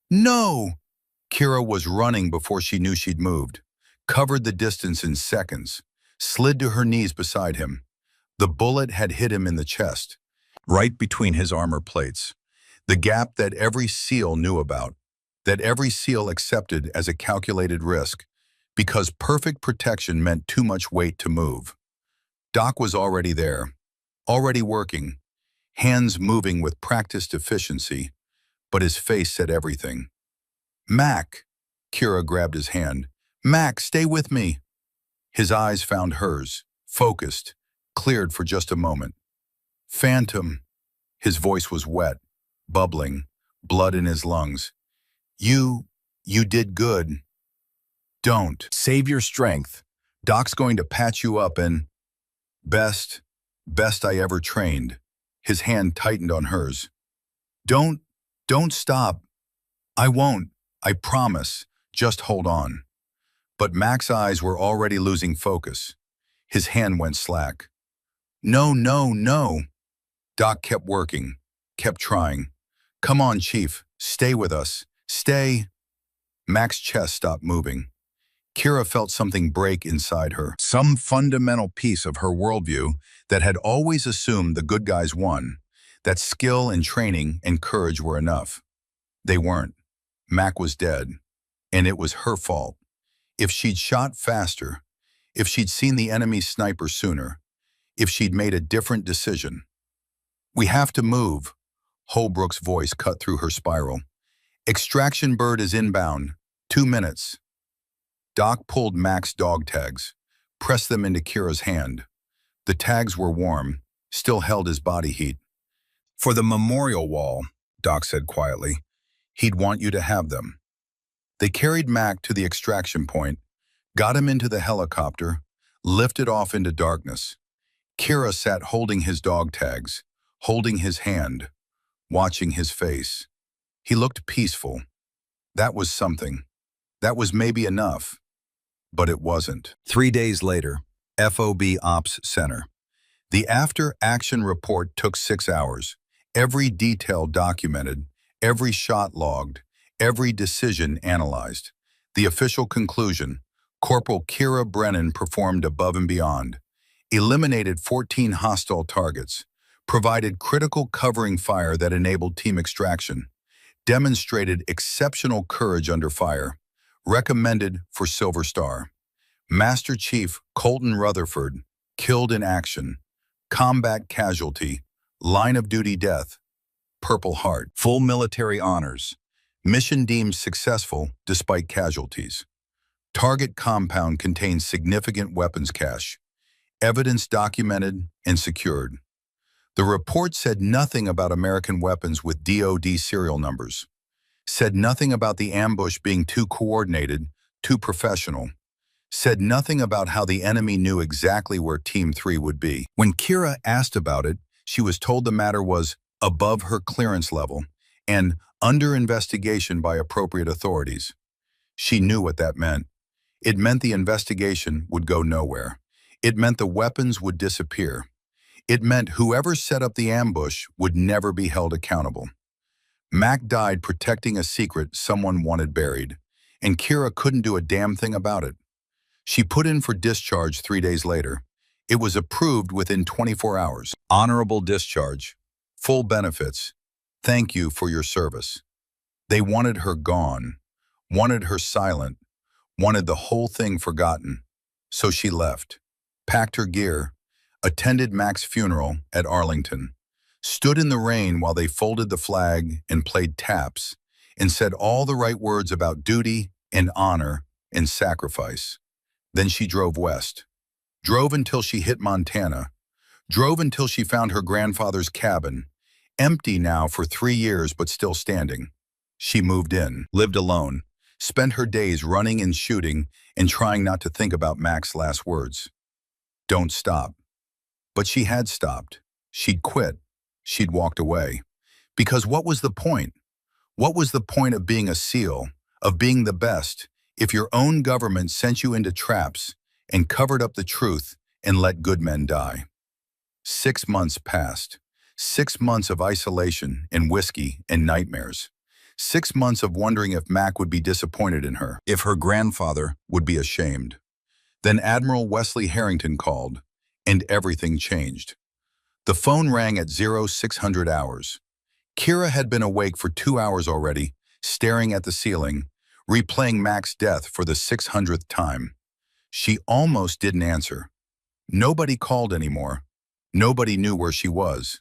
No! Kira was running before she knew she'd moved, covered the distance in seconds, slid to her knees beside him. The bullet had hit him in the chest, right between his armor plates, the gap that every SEAL knew about, that every SEAL accepted as a calculated risk, because perfect protection meant too much weight to move. Doc was already there, already working, hands moving with practiced efficiency, but his face said everything. Mac, Kira grabbed his hand. Mac, stay with me. His eyes found hers, focused, cleared for just a moment. Phantom. His voice was wet, bubbling, blood in his lungs. You did good. Don't. Save your strength. Doc's going to patch you up and... Best I ever trained. His hand tightened on hers. Don't stop. I won't, I promise. Just hold on. But Mac's eyes were already losing focus. His hand went slack. No, no, no. Doc kept working, kept trying. Come on, Chief, stay with us. Stay. Mac's chest stopped moving. Kira felt something break inside her. Some fundamental piece of her worldview that had always assumed the good guys won, that skill and training and courage were enough. They weren't. Mac was dead, and it was her fault. If she'd shot faster, if she'd seen the enemy's sniper sooner, if she'd made a different decision. We have to move. Holbrook's voice cut through her spiral. Extraction bird is inbound. 2 minutes. Doc pulled Mac's dog tags, pressed them into Kira's hand. The tags were warm, still held his body heat. For the memorial wall, Doc said quietly, he'd want you to have them. They carried Mac to the extraction point, got him into the helicopter, lifted off into darkness. Kira sat holding his dog tags, holding his hand, watching his face. He looked peaceful. That was something. That was maybe enough. But it wasn't. 3 days later, FOB Ops Center. The after-action report took 6 hours. Every detail documented, every shot logged, every decision analyzed. The official conclusion: Corporal Kira Brennan performed above and beyond, eliminated 14 hostile targets, provided critical covering fire that enabled team extraction, demonstrated exceptional courage under fire, recommended for Silver Star. Master Chief Colton Rutherford, killed in action, combat casualty, line of duty death, Purple Heart, full military honors, mission deemed successful despite casualties. Target compound contains significant weapons cache, evidence documented and secured. The report said nothing about American weapons with DoD serial numbers, said nothing about the ambush being too coordinated, too professional, said nothing about how the enemy knew exactly where Team 3 would be. When Kira asked about it, she was told the matter was above her clearance level and under investigation by appropriate authorities. She knew what that meant. It meant the investigation would go nowhere. It meant the weapons would disappear. It meant whoever set up the ambush would never be held accountable. Mac died protecting a secret someone wanted buried, and Kira couldn't do a damn thing about it. She put in for discharge 3 days later. It was approved within 24 hours. Honorable discharge. Full benefits. Thank you for your service. They wanted her gone, wanted her silent, wanted the whole thing forgotten. So she left, packed her gear, attended Mac's funeral at Arlington, stood in the rain while they folded the flag and played taps, and said all the right words about duty and honor and sacrifice. Then she drove west, drove until she hit Montana, drove until she found her grandfather's cabin, empty now for 3 years but still standing. She moved in, lived alone, spent her days running and shooting and trying not to think about Mac's last words. Don't stop. But she had stopped. She'd quit. She'd walked away. Because what was the point? What was the point of being a SEAL, of being the best, if your own government sent you into traps and covered up the truth and let good men die? 6 months passed. 6 months of isolation and whiskey and nightmares. 6 months of wondering if Mac would be disappointed in her, if her grandfather would be ashamed. Then Admiral Wesley Harrington called, and everything changed. The phone rang at 0600 hours. Kira had been awake for 2 hours already, staring at the ceiling, replaying Mac's death for the 600th time. She almost didn't answer. Nobody called anymore. Nobody knew where she was.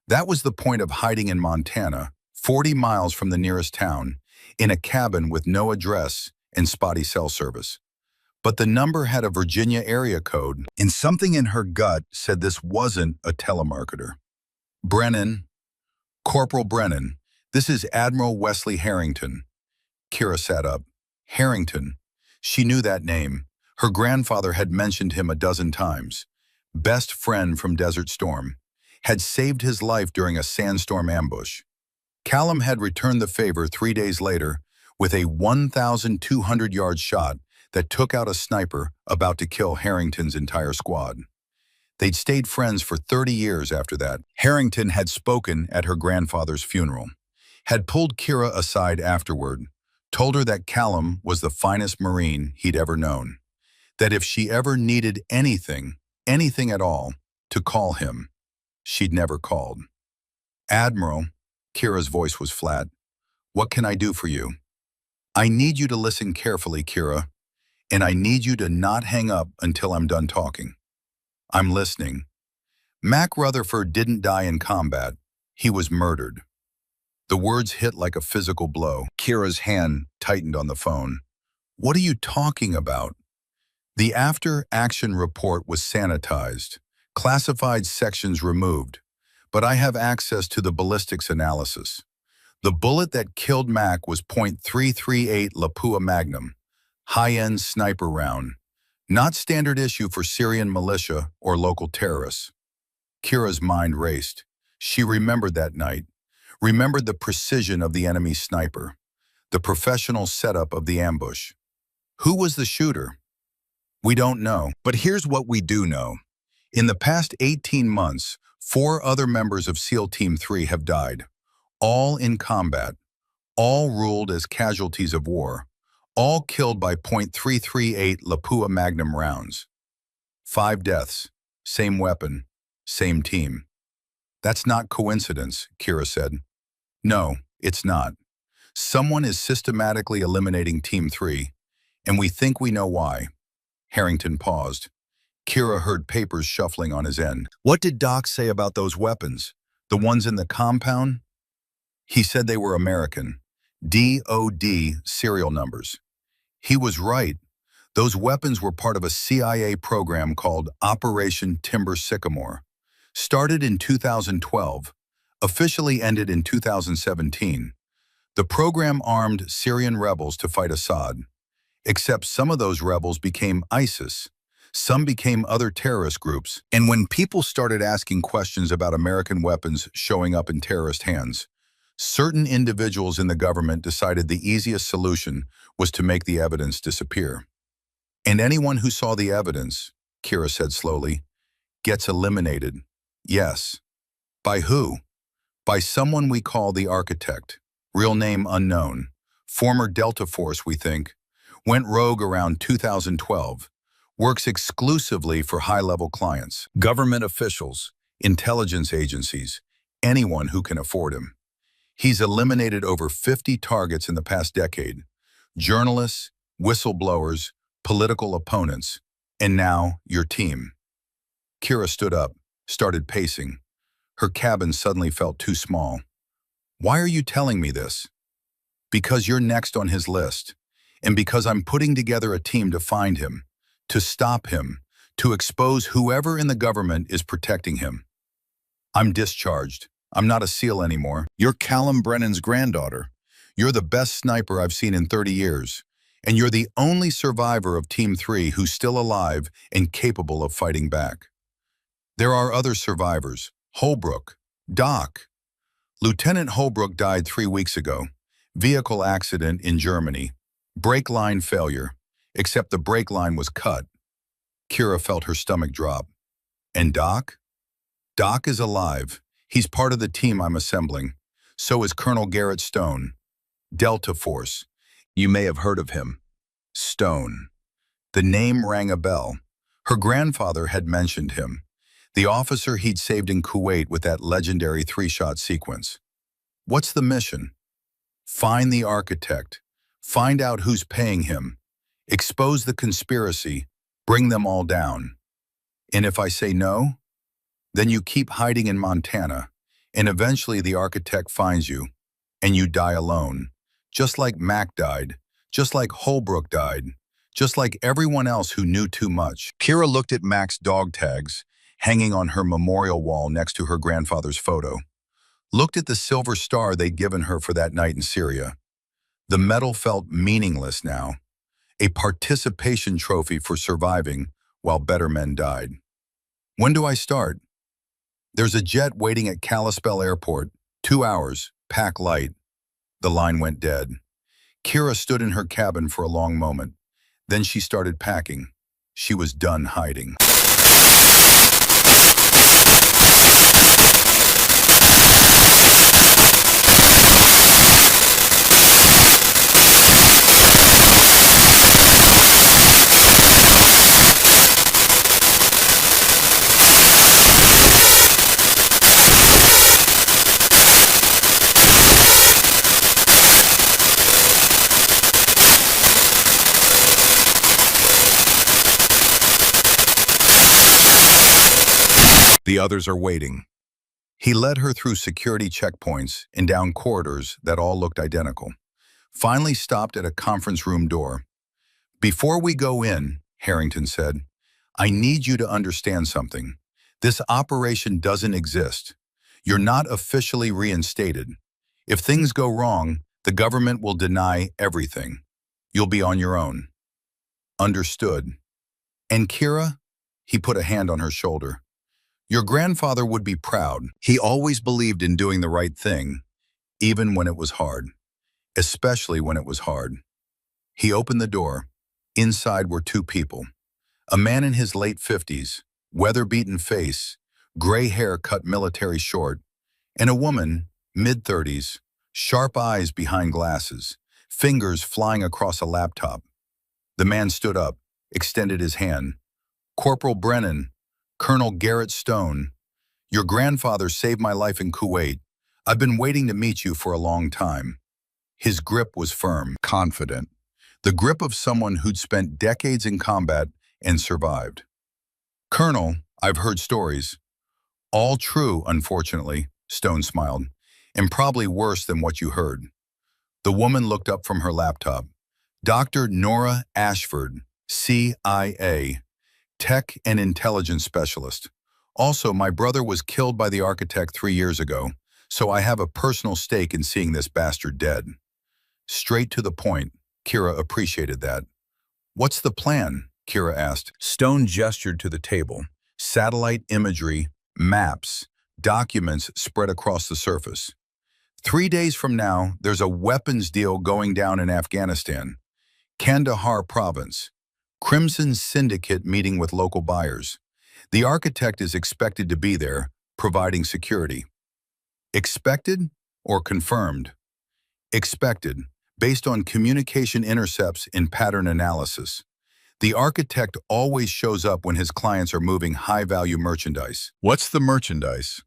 That was the point of hiding in Montana, 40 miles from the nearest town, in a cabin with no address and spotty cell service. But the number had a Virginia area code, and something in her gut said this wasn't a telemarketer. Brennan, Corporal Brennan, this is Admiral Wesley Harrington. Kira sat up. Harrington. She knew that name. Her grandfather had mentioned him a dozen times. Best friend from Desert Storm. Had saved his life during a sandstorm ambush. Callum had returned the favor 3 days later with a 1,200-yard shot that took out a sniper about to kill Harrington's entire squad. They'd stayed friends for 30 years after that. Harrington had spoken at her grandfather's funeral, had pulled Kira aside afterward, told her that Callum was the finest Marine he'd ever known, that if she ever needed anything, anything at all, to call him, she'd never called. "Admiral," Kira's voice was flat, "what can I do for you?" "I need you to listen carefully, Kira, and I need you to not hang up until I'm done talking." "I'm listening." "Mac Rutherford didn't die in combat. He was murdered." The words hit like a physical blow. Kira's hand tightened on the phone. "What are you talking about?" "The after-action report was sanitized, classified sections removed, but I have access to the ballistics analysis. The bullet that killed Mac was .338 Lapua Magnum, high-end sniper round, not standard issue for Syrian militia or local terrorists." Kira's mind raced. She remembered that night, remembered the precision of the enemy sniper, the professional setup of the ambush. Who was the shooter? "We don't know, but here's what we do know. In the past 18 months, 4 other members of SEAL Team 3 have died, all in combat, all ruled as casualties of war, all killed by .338 Lapua Magnum rounds. 5 deaths, same weapon, same team." "That's not coincidence," Kira said. "No, it's not. Someone is systematically eliminating Team 3, and we think we know why." Harrington paused. Kira heard papers shuffling on his end. "What did Doc say about those weapons? The ones in the compound?" "He said they were American. DOD serial numbers." He was right. Those weapons were part of a CIA program called Operation Timber Sycamore. Started in 2012, officially ended in 2017. The program armed Syrian rebels to fight Assad. Except some of those rebels became ISIS. Some became other terrorist groups. And when people started asking questions about American weapons showing up in terrorist hands, certain individuals in the government decided the easiest solution was to make the evidence disappear. "And anyone who saw the evidence," Kira said slowly, "gets eliminated." "Yes." "By who?" "By someone we call the architect. Real name unknown. Former Delta Force, we think. Went rogue around 2012. Works exclusively for high-level clients. Government officials, intelligence agencies, anyone who can afford him. He's eliminated over 50 targets in the past decade. Journalists, whistleblowers, political opponents, and now your team." Kira stood up, started pacing. Her cabin suddenly felt too small. "Why are you telling me this?" "Because you're next on his list, and because I'm putting together a team to find him, to stop him, to expose whoever in the government is protecting him." "I'm discharged. I'm not a SEAL anymore. You're Callum Brennan's granddaughter. You're the best sniper I've seen in 30 years, and you're the only survivor of Team 3 who's still alive and capable of fighting back. There are other survivors. Holbrook, Doc. Lieutenant Holbrook died 3 weeks ago. Vehicle accident in Germany. Brake line failure, except the brake line was cut." Kira felt her stomach drop. "And Doc?" "Doc is alive. He's part of the team I'm assembling. So is Colonel Garrett Stone. Delta Force. You may have heard of him." Stone. The name rang a bell. Her grandfather had mentioned him. The officer he'd saved in Kuwait with that legendary 3-shot sequence. "What's the mission?" "Find the architect. Find out who's paying him. Expose the conspiracy. Bring them all down. And if I say no, then you keep hiding in Montana, and eventually the architect finds you, and you die alone, just like Mac died, just like Holbrook died, just like everyone else who knew too much." Kira looked at Mac's dog tags, hanging on her memorial wall next to her grandfather's photo. Looked at the silver star they'd given her for that night in Syria. The medal felt meaningless now, a participation trophy for surviving while better men died. "When do I start?" "There's a jet waiting at Kalispell Airport. 2 hours, pack light." The line went dead. Kira stood in her cabin for a long moment. Then she started packing. She was done hiding. The others are waiting. He led her through security checkpoints and down corridors that all looked identical. Finally stopped at a conference room door. "Before we go in," Harrington said, "I need you to understand something. This operation doesn't exist. You're not officially reinstated. If things go wrong, the government will deny everything. You'll be on your own." "Understood." "And Kira?" He put a hand on her shoulder. "Your grandfather would be proud. He always believed in doing the right thing, even when it was hard. Especially when it was hard." He opened the door. Inside were two people. A man in his late 50s, weather-beaten face, gray hair cut military short, and a woman, mid-30s, sharp eyes behind glasses, fingers flying across a laptop. The man stood up, extended his hand. "Corporal Brennan, Colonel Garrett Stone, your grandfather saved my life in Kuwait. I've been waiting to meet you for a long time." His grip was firm, confident. The grip of someone who'd spent decades in combat and survived. "Colonel, I've heard stories." "All true, unfortunately," Stone smiled, "and probably worse than what you heard." The woman looked up from her laptop. "Dr. Nora Ashford, CIA, Tech and Intelligence Specialist. Also, my brother was killed by the architect 3 years ago, so I have a personal stake in seeing this bastard dead." Straight to the point. Kira appreciated that. "What's the plan?" Kira asked. Stone gestured to the table. Satellite imagery, maps, documents spread across the surface. 3 days from now, there's a weapons deal going down in Afghanistan. Kandahar province. Crimson Syndicate meeting with local buyers. The architect is expected to be there, providing security. Expected or confirmed? Expected, based on communication intercepts in pattern analysis. The architect always shows up when his clients are moving high-value merchandise. "What's the merchandise?"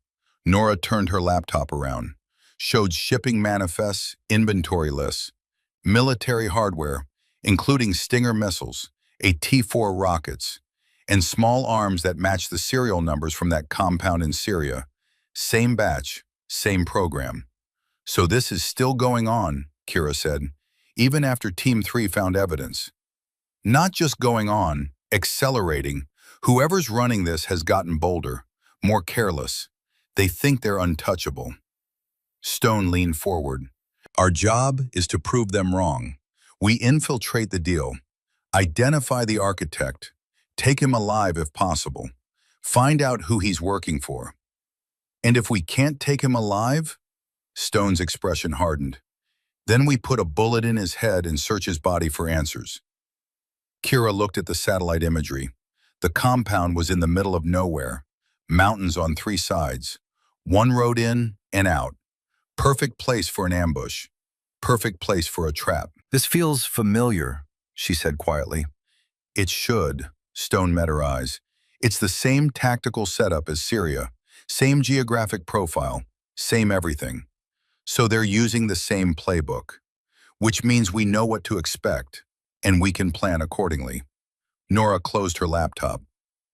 Nora turned her laptop around, showed shipping manifests, inventory lists, military hardware, including Stinger missiles, T-4 rockets, and small arms that match the serial numbers from that compound in Syria. Same batch, same program. "So this is still going on," Kira said, "even after Team 3 found evidence." "Not just going on, accelerating. Whoever's running this has gotten bolder, more careless. They think they're untouchable." Stone leaned forward. "Our job is to prove them wrong. We infiltrate the deal, identify the architect, take him alive if possible, find out who he's working for. And if we can't take him alive," Stone's expression hardened, "then we put a bullet in his head and search his body for answers." Kira looked at the satellite imagery. The compound was in the middle of nowhere, mountains on 3 sides, one road in and out. Perfect place for an ambush, perfect place for a trap. "This feels familiar," she said quietly. "It should," Stone met her eyes. "It's the same tactical setup as Syria, same geographic profile, same everything. So they're using the same playbook, which means we know what to expect, and we can plan accordingly." Nora closed her laptop.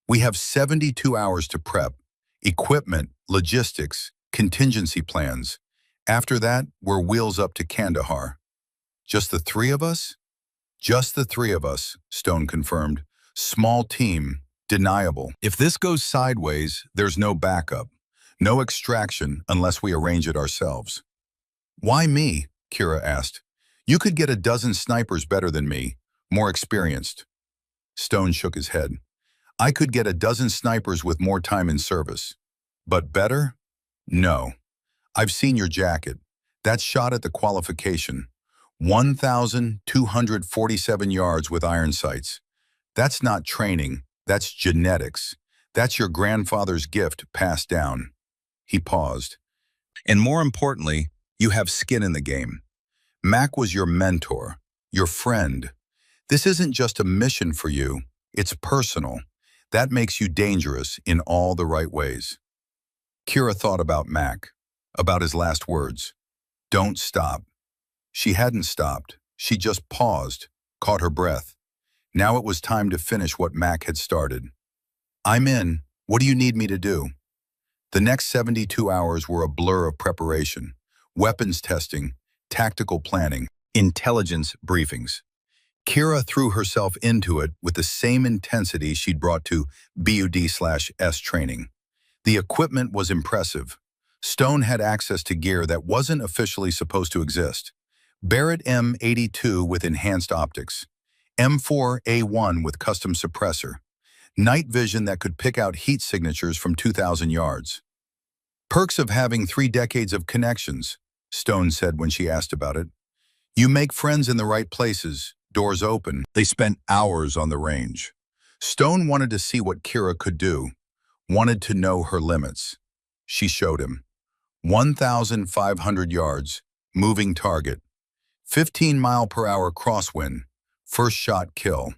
"We have 72 hours to prep, equipment, logistics, contingency plans. After that, we're wheels up to Kandahar." "Just the 3 of us?" "Just the 3 of us," Stone confirmed. "Small team, deniable. If this goes sideways, there's no backup, no extraction unless we arrange it ourselves." "Why me?" Kira asked. "You could get a dozen snipers better than me, more experienced." Stone shook his head. "I could get a dozen snipers with more time in service. But better? No. I've seen your jacket. That shot at the qualification. 1,247 yards with iron sights. That's not training, that's genetics. That's your grandfather's gift passed down. He paused. And more importantly, you have skin in the game. Mac was your mentor, your friend. This isn't just a mission for you, it's personal. That makes you dangerous in all the right ways. Kira thought about Mac, about his last words. Don't stop. She hadn't stopped. She just paused, caught her breath. Now it was time to finish what Mac had started. I'm in. What do you need me to do? The next 72 hours were a blur of preparation, weapons testing, tactical planning, intelligence briefings. Kira threw herself into it with the same intensity she'd brought to BUD/S training. The equipment was impressive. Stone had access to gear that wasn't officially supposed to exist. Barrett M82 with enhanced optics, M4A1 with custom suppressor, night vision that could pick out heat signatures from 2,000 yards. Perks of having 3 decades of connections, Stone said when she asked about it. You make friends in the right places, doors open. They spent hours on the range. Stone wanted to see what Kira could do, wanted to know her limits. She showed him. 1,500 yards, moving target. 15-mile-per-hour crosswind, first shot kill.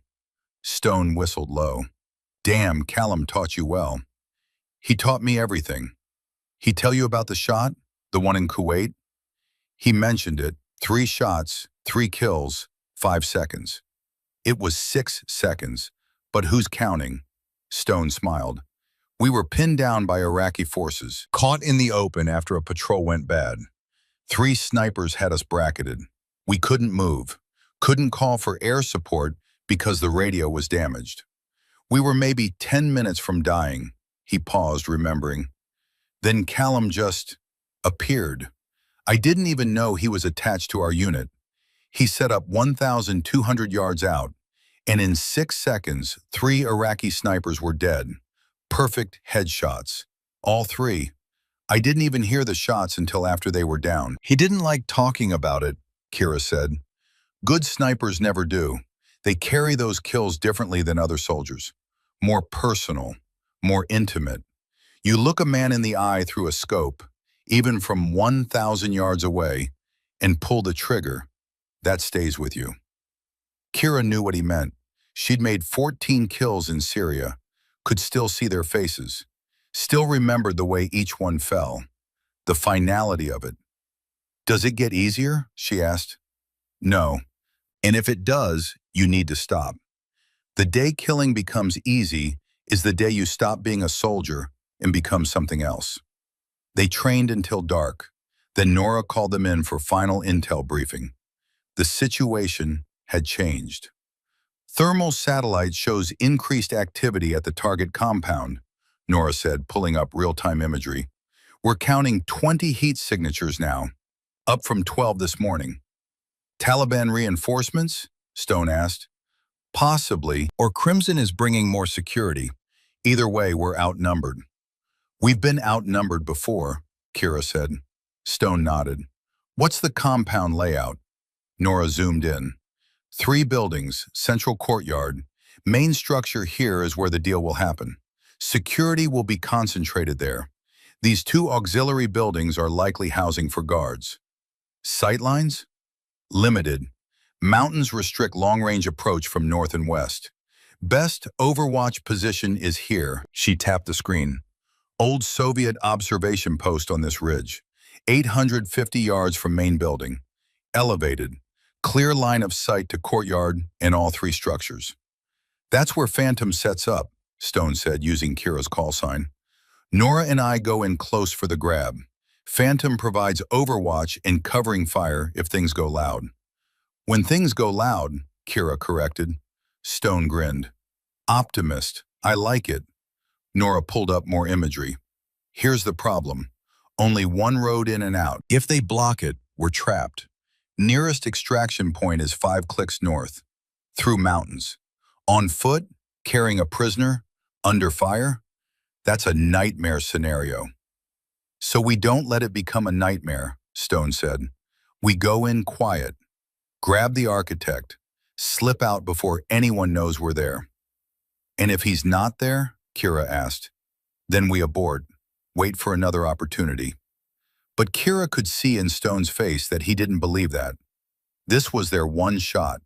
Stone whistled low. Damn, Callum taught you well. He taught me everything. He tell you about the shot, the one in Kuwait? He mentioned it, 3 shots, 3 kills, 5 seconds. It was 6 seconds, but who's counting? Stone smiled. We were pinned down by Iraqi forces, caught in the open after a patrol went bad. 3 snipers had us bracketed. We couldn't move, couldn't call for air support because the radio was damaged. We were maybe 10 minutes from dying. He paused, remembering. Then Callum just appeared. I didn't even know he was attached to our unit. He set up 1,200 yards out, and in 6 seconds, 3 Iraqi snipers were dead. Perfect headshots. All 3. I didn't even hear the shots until after they were down. He didn't like talking about it, Kira said. Good snipers never do. They carry those kills differently than other soldiers. More personal, more intimate. You look a man in the eye through a scope, even from 1,000 yards away, and pull the trigger. That stays with you. Kira knew what he meant. She'd made 14 kills in Syria, could still see their faces, still remembered the way each one fell, the finality of it. Does it get easier? She asked. No. And if it does, you need to stop. The day killing becomes easy is the day you stop being a soldier and become something else. They trained until dark. Then Nora called them in for final intel briefing. The situation had changed. Thermal satellite shows increased activity at the target compound, Nora said, pulling up real-time imagery. We're counting 20 heat signatures now, up from 12 this morning. Taliban reinforcements? Stone asked. Possibly, or Crimson is bringing more security. Either way, we're outnumbered. We've been outnumbered before, Kira said. Stone nodded. What's the compound layout? Nora zoomed in. 3 buildings, central courtyard. Main structure here is where the deal will happen. Security will be concentrated there. These 2 auxiliary buildings are likely housing for guards. Sightlines? Limited. Mountains restrict long-range approach from north and west. Best overwatch position is here. She tapped the screen. Old Soviet observation post on this ridge. 850 yards from main building. Elevated. Clear line of sight to courtyard and all 3 structures. That's where Phantom sets up, Stone said, using Kira's call sign. Nora and I go in close for the grab. Phantom provides overwatch and covering fire if things go loud. When things go loud, Kira corrected. Stone grinned. Optimist. I like it. Nora pulled up more imagery. Here's the problem. Only 1 road in and out. If they block it, we're trapped. Nearest extraction point is 5 clicks north. Through mountains. On foot, carrying a prisoner, under fire? That's a nightmare scenario. So we don't let it become a nightmare, Stone said. We go in quiet. Grab the architect. Slip out before anyone knows we're there. And if he's not there, Kira asked, then we abort. Wait for another opportunity. But Kira could see in Stone's face that he didn't believe that. This was their one shot.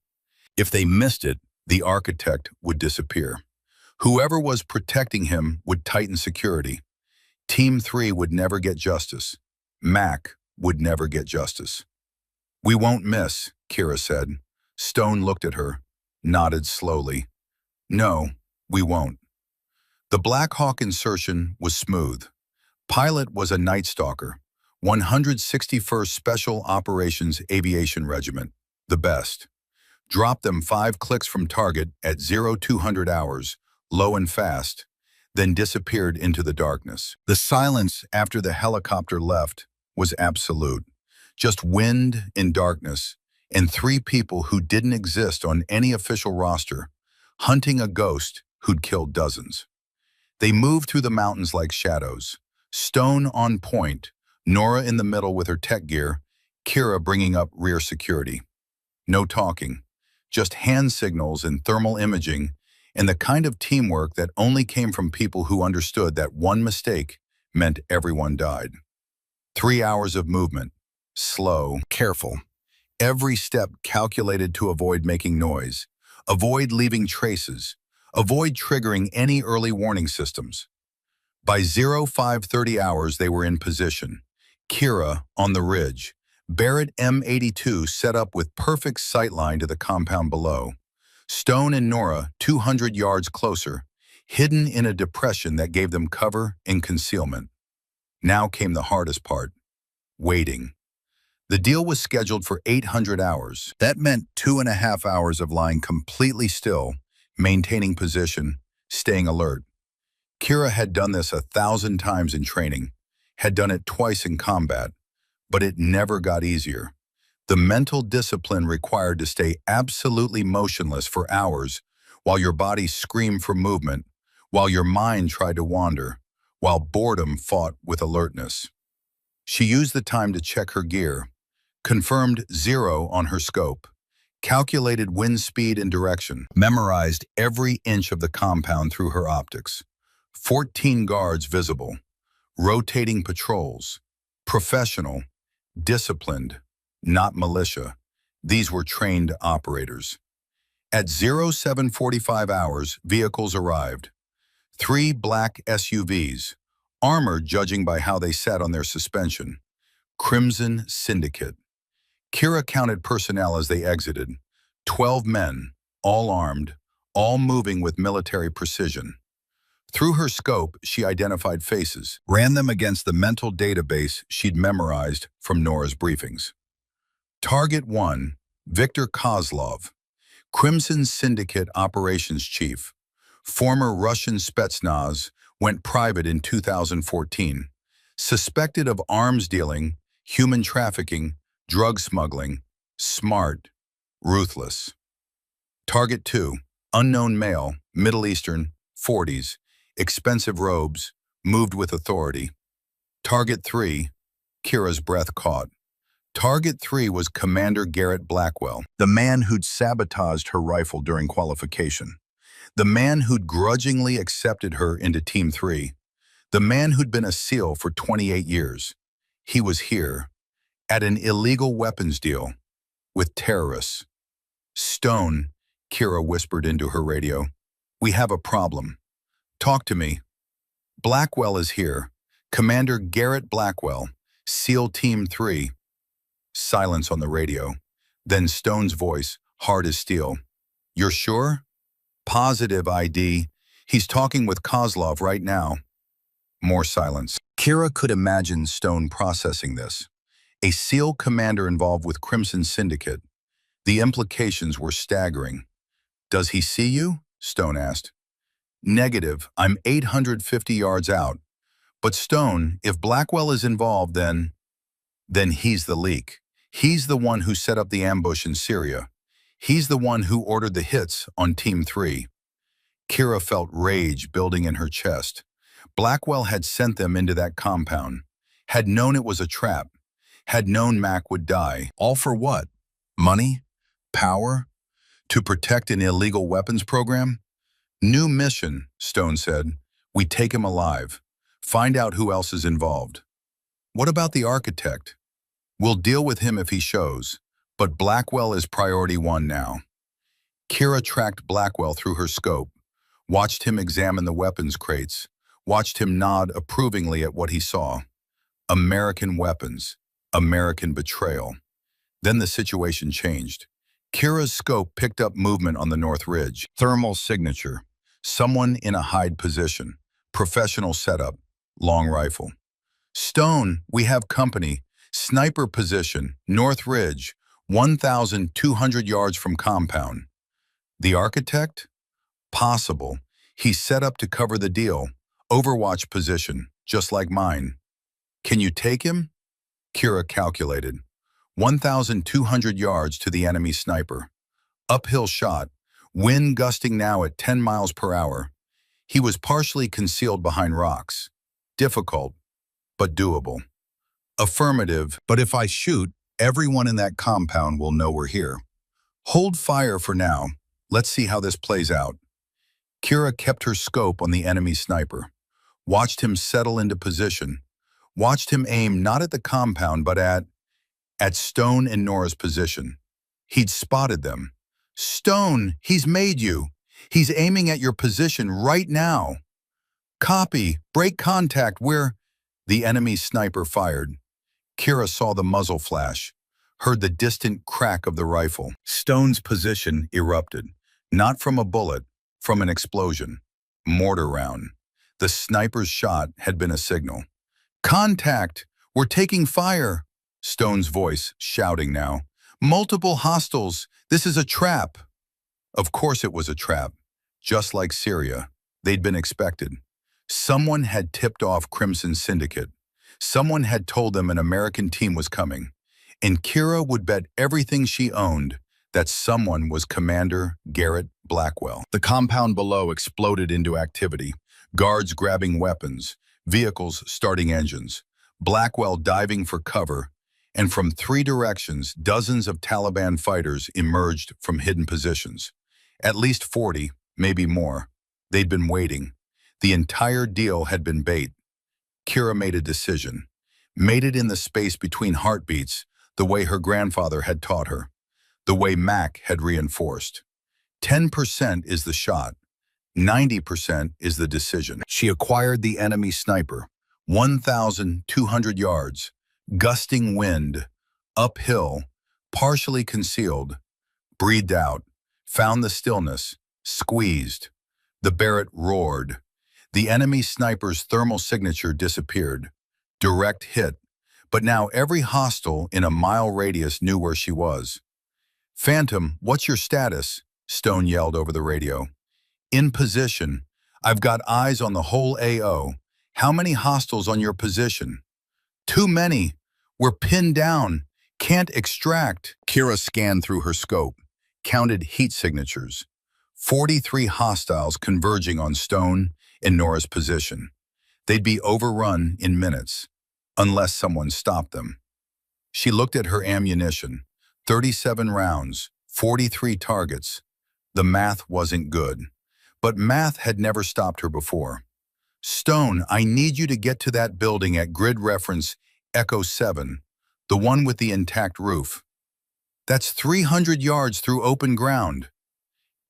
If they missed it, the architect would disappear. Whoever was protecting him would tighten security. Team 3 would never get justice. Mac would never get justice. We won't miss, Kira said. Stone looked at her, nodded slowly. No, we won't. The Black Hawk insertion was smooth. Pilot was a Night Stalker, 161st Special Operations Aviation Regiment, the best. Dropped them 5 clicks from target at 0200 hours, low and fast, then disappeared into the darkness. The silence after the helicopter left was absolute. Just wind and darkness, and 3 people who didn't exist on any official roster, hunting a ghost who'd killed dozens. They moved through the mountains like shadows, Stone on point, Nora in the middle with her tech gear, Kira bringing up rear security. No talking, just hand signals and thermal imaging, and the kind of teamwork that only came from people who understood that one mistake meant everyone died. 3 hours of movement, slow, careful. Every step calculated to avoid making noise, avoid leaving traces, avoid triggering any early warning systems. By 0530 hours, they were in position. Kira on the ridge, Barrett M82 set up with perfect sightline to the compound below. Stone and Nora 200 yards closer, hidden in a depression that gave them cover and concealment. Now came the hardest part, waiting. The deal was scheduled for 800 hours. That meant 2.5 hours of lying completely still, maintaining position, staying alert. Kira had done this 1,000 times in training, had done it twice in combat, but it never got easier. The mental discipline required to stay absolutely motionless for hours while your body screamed for movement, while your mind tried to wander, while boredom fought with alertness. She used the time to check her gear, confirmed 0 on her scope, calculated wind speed and direction, memorized every inch of the compound through her optics. 14 guards visible, rotating patrols, professional, disciplined, not militia. These were trained operators. At 0745 hours, vehicles arrived. 3 black SUVs, armored judging by how they sat on their suspension. Crimson Syndicate. Kira counted personnel as they exited. 12 men, all armed, all moving with military precision. Through her scope, she identified faces, ran them against the mental database she'd memorized from Nora's briefings. Target 1, Viktor Kozlov, Crimson Syndicate Operations Chief, former Russian Spetsnaz, went private in 2014, suspected of arms dealing, human trafficking, drug smuggling, smart, ruthless. Target 2, unknown male, Middle Eastern, 40s, expensive robes, moved with authority. Target 3, Kira's breath caught. Target 3 was Commander Garrett Blackwell, the man who'd sabotaged her rifle during qualification, the man who'd grudgingly accepted her into Team 3, the man who'd been a SEAL for 28 years. He was here, at an illegal weapons deal, with terrorists. Stone, Kira whispered into her radio. We have a problem. Talk to me. Blackwell is here. Commander Garrett Blackwell, SEAL Team 3. Silence on the radio. Then Stone's voice, hard as steel. You're sure? Positive, ID. He's talking with Kozlov right now. More silence. Kira could imagine Stone processing this. A SEAL commander involved with Crimson Syndicate. The implications were staggering. Does he see you? Stone asked. Negative, I'm 850 yards out. But Stone, if Blackwell is involved, then he's the leak. He's the one who set up the ambush in Syria. He's the one who ordered the hits on Team 3. Kira felt rage building in her chest. Blackwell had sent them into that compound, had known it was a trap, had known Mac would die. All for what? Money? Power? To protect an illegal weapons program? New mission, Stone said. We take him alive. Find out who else is involved. What about the architect? We'll deal with him if he shows, but Blackwell is priority one now. Kira tracked Blackwell through her scope, watched him examine the weapons crates, watched him nod approvingly at what he saw. American weapons, American betrayal. Then the situation changed. Kira's scope picked up movement on the North Ridge. Thermal signature. Someone in a hide position. Professional setup. Long rifle. Stone, we have company. Sniper position. North Ridge. 1,200 yards from compound. The architect? Possible. He's set up to cover the deal. Overwatch position, just like mine. Can you take him? Kira calculated. 1,200 yards to the enemy sniper. Uphill shot, wind gusting now at 10 miles per hour. He was partially concealed behind rocks. Difficult, but doable. Affirmative, but if I shoot, everyone in that compound will know we're here. Hold fire for now. Let's see how this plays out. Kira kept her scope on the enemy sniper, watched him settle into position, watched him aim not at the compound but at Stone and Nora's position. He'd spotted them. Stone, he's made you. He's aiming at your position right now. Copy, break contact, the enemy sniper fired. Kira saw the muzzle flash, heard the distant crack of the rifle. Stone's position erupted, not from a bullet, from an explosion. Mortar round. The sniper's shot had been a signal. Contact! We're taking fire! Stone's voice shouting now. Multiple hostiles! This is a trap! Of course it was a trap. Just like Syria, they'd been expected. Someone had tipped off Crimson Syndicate. Someone had told them an American team was coming. And Kira would bet everything she owned that someone was Commander Garrett Blackwell. The compound below exploded into activity. Guards grabbing weapons, vehicles starting engines, Blackwell diving for cover, and from 3 directions, dozens of Taliban fighters emerged from hidden positions. At least 40, maybe more. They'd been waiting. The entire deal had been bait. Kira made a decision. Made it in the space between heartbeats, the way her grandfather had taught her. The way Mac had reinforced. 10% is the shot. 90% is the decision. She acquired the enemy sniper. 1,200 yards. Gusting wind. Uphill. Partially concealed. Breathed out. Found the stillness. Squeezed. The Barrett roared. The enemy sniper's thermal signature disappeared. Direct hit. But now every hostile in a mile radius knew where she was. Phantom, what's your status? Stone yelled over the radio. In position. I've got eyes on the whole AO. How many hostiles on your position? Too many. We're pinned down. Can't extract. Kira scanned through her scope. Counted heat signatures. 43 hostiles converging on Stone and Nora's position. They'd be overrun in minutes, unless someone stopped them. She looked at her ammunition. 37 rounds, 43 targets. The math wasn't good, but math had never stopped her before. Stone, I need you to get to that building at grid reference Echo 7, the one with the intact roof. That's 300 yards through open ground.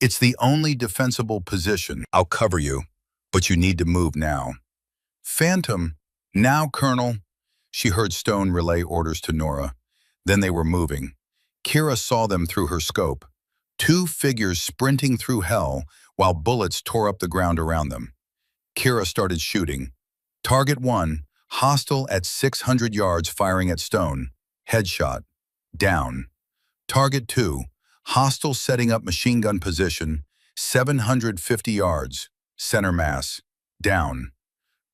It's the only defensible position. I'll cover you, but you need to move now. Phantom, now, Colonel. She heard Stone relay orders to Nora. Then they were moving. Kira saw them through her scope. 2 figures sprinting through hell while bullets tore up the ground around them. Kira started shooting. Target 1, hostile at 600 yards firing at Stone. Headshot. Down. Target 2, hostile setting up machine gun position, 750 yards. Center mass. Down.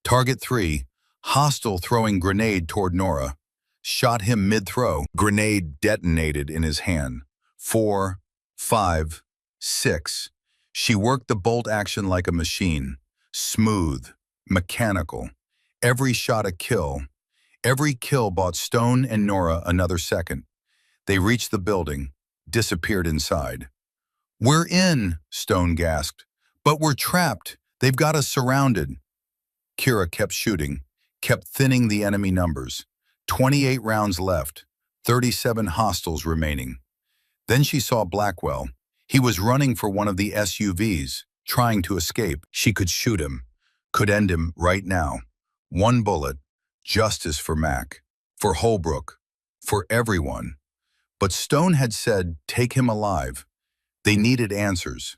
Target 3, hostile throwing grenade toward Nora. Shot him mid-throw. Grenade detonated in his hand. 4, 5, 6. She worked the bolt action like a machine. Smooth. Mechanical. Every shot a kill. Every kill bought Stone and Nora another second. They reached the building. disappeared inside. "We're in," Stone gasped. "But we're trapped. They've got us surrounded." Kira kept shooting, kept thinning the enemy numbers. 28 rounds left, 37 hostiles remaining. Then she saw Blackwell. He was running for one of the SUVs, trying to escape. She could shoot him, could end him right now. One bullet, justice for Mac, for Holbrook, for everyone. But Stone had said, take him alive. They needed answers.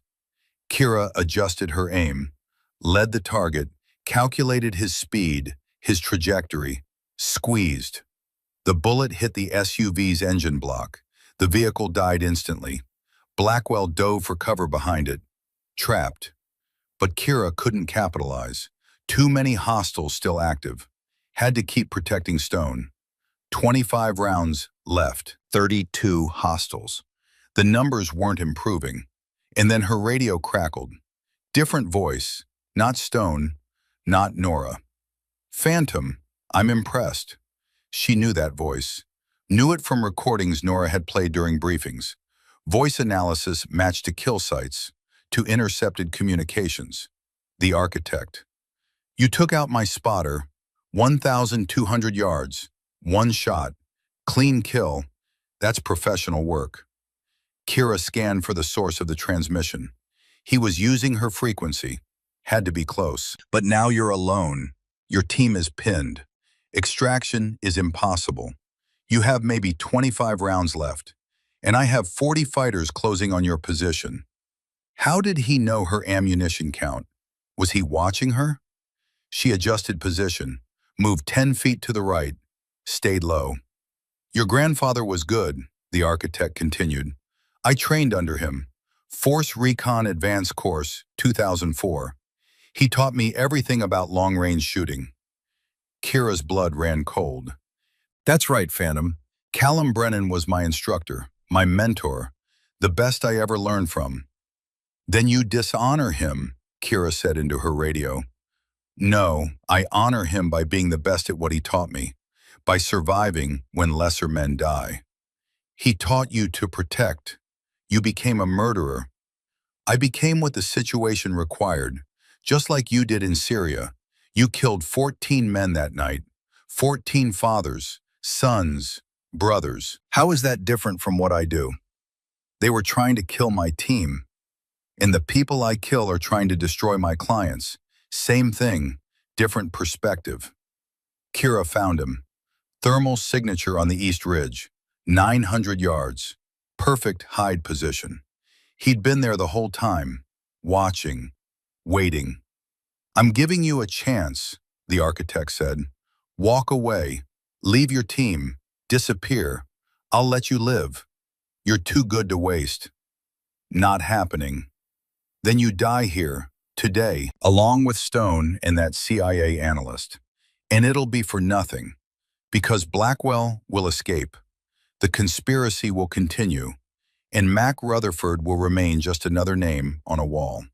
Kira adjusted her aim, led the target, calculated his speed, his trajectory, squeezed. The bullet hit the SUV's engine block. The vehicle died instantly. Blackwell dove for cover behind it, trapped. But Kira couldn't capitalize. Too many hostiles still active. Had to keep protecting Stone. 25 rounds left, 32 hostiles. The numbers weren't improving. And then her radio crackled. Different voice, not Stone, not Nora. "Phantom, I'm impressed." She knew that voice. Knew it from recordings Nora had played during briefings. Voice analysis matched to kill sites, to intercepted communications. The architect. "You took out my spotter, 1,200 yards, one shot, clean kill. That's professional work." Kira scanned for the source of the transmission. He was using her frequency. Had to be close. "But now you're alone. Your team is pinned. Extraction is impossible. You have maybe 25 rounds left, and I have 40 fighters closing on your position." How did he know her ammunition count? Was he watching her? She adjusted position, moved 10 feet to the right, stayed low. "Your grandfather was good," the architect continued. "I trained under him. Force Recon Advanced Course, 2004. He taught me everything about long-range shooting." Kira's blood ran cold. "That's right, Phantom. Callum Brennan was my instructor, my mentor, the best I ever learned from." "Then you dishonor him," Kira said into her radio. "No, I honor him by being the best at what he taught me, by surviving when lesser men die. He taught you to protect. You became a murderer. I became what the situation required, just like you did in Syria. You killed 14 men that night, 14 fathers, sons, brothers. How is that different from what I do? They were trying to kill my team, and the people I kill are trying to destroy my clients. Same thing, different perspective." Kira found him. Thermal signature on the East Ridge, 900 yards, perfect hide position. He'd been there the whole time, watching, waiting. "I'm giving you a chance," the architect said. "Walk away, leave your team, disappear. I'll let you live. You're too good to waste." "Not happening. Then you die here, today, along with Stone and that CIA analyst. And it'll be for nothing, because Blackwell will escape. The conspiracy will continue, and Mac Rutherford will remain just another name on a wall."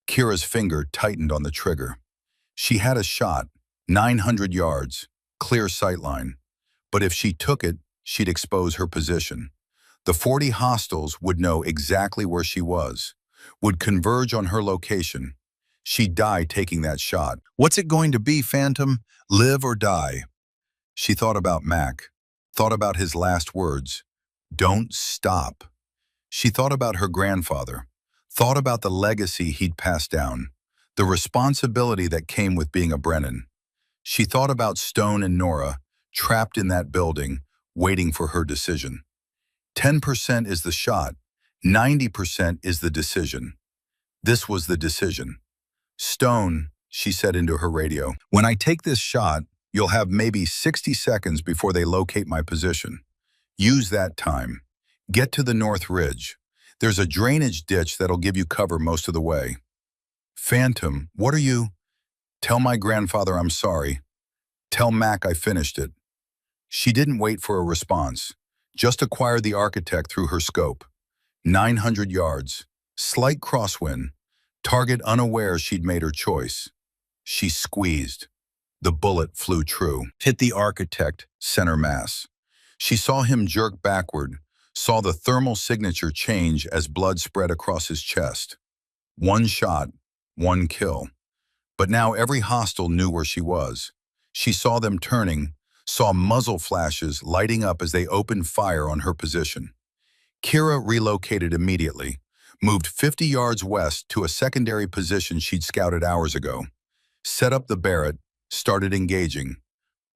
Kira's finger tightened on the trigger. She had a shot, 900 yards, clear sightline. But if she took it, she'd expose her position. The 40 hostiles would know exactly where she was, would converge on her location. She'd die taking that shot. "What's it going to be, Phantom? Live or die?" She thought about Mac, thought about his last words. "Don't stop." She thought about her grandfather, thought about the legacy he'd passed down, the responsibility that came with being a Brennan. She thought about Stone and Nora, trapped in that building, waiting for her decision. 10% is the shot, 90% is the decision. This was the decision. "Stone," she said into her radio, "when I take this shot, you'll have maybe 60 seconds before they locate my position. Use that time. Get to the North Ridge. There's a drainage ditch that'll give you cover most of the way." "Phantom, what are you?" "Tell my grandfather I'm sorry. Tell Mac I finished it." She didn't wait for a response, just acquired the architect through her scope. 900 yards, slight crosswind, target unaware she'd made her choice. She squeezed. The bullet flew true, hit the architect, center mass. She saw him jerk backward, saw the thermal signature change as blood spread across his chest. One shot, one kill. But now every hostile knew where she was. She saw them turning, saw muzzle flashes lighting up as they opened fire on her position. Kira relocated immediately, moved 50 yards west to a secondary position she'd scouted hours ago, set up the Barrett, started engaging.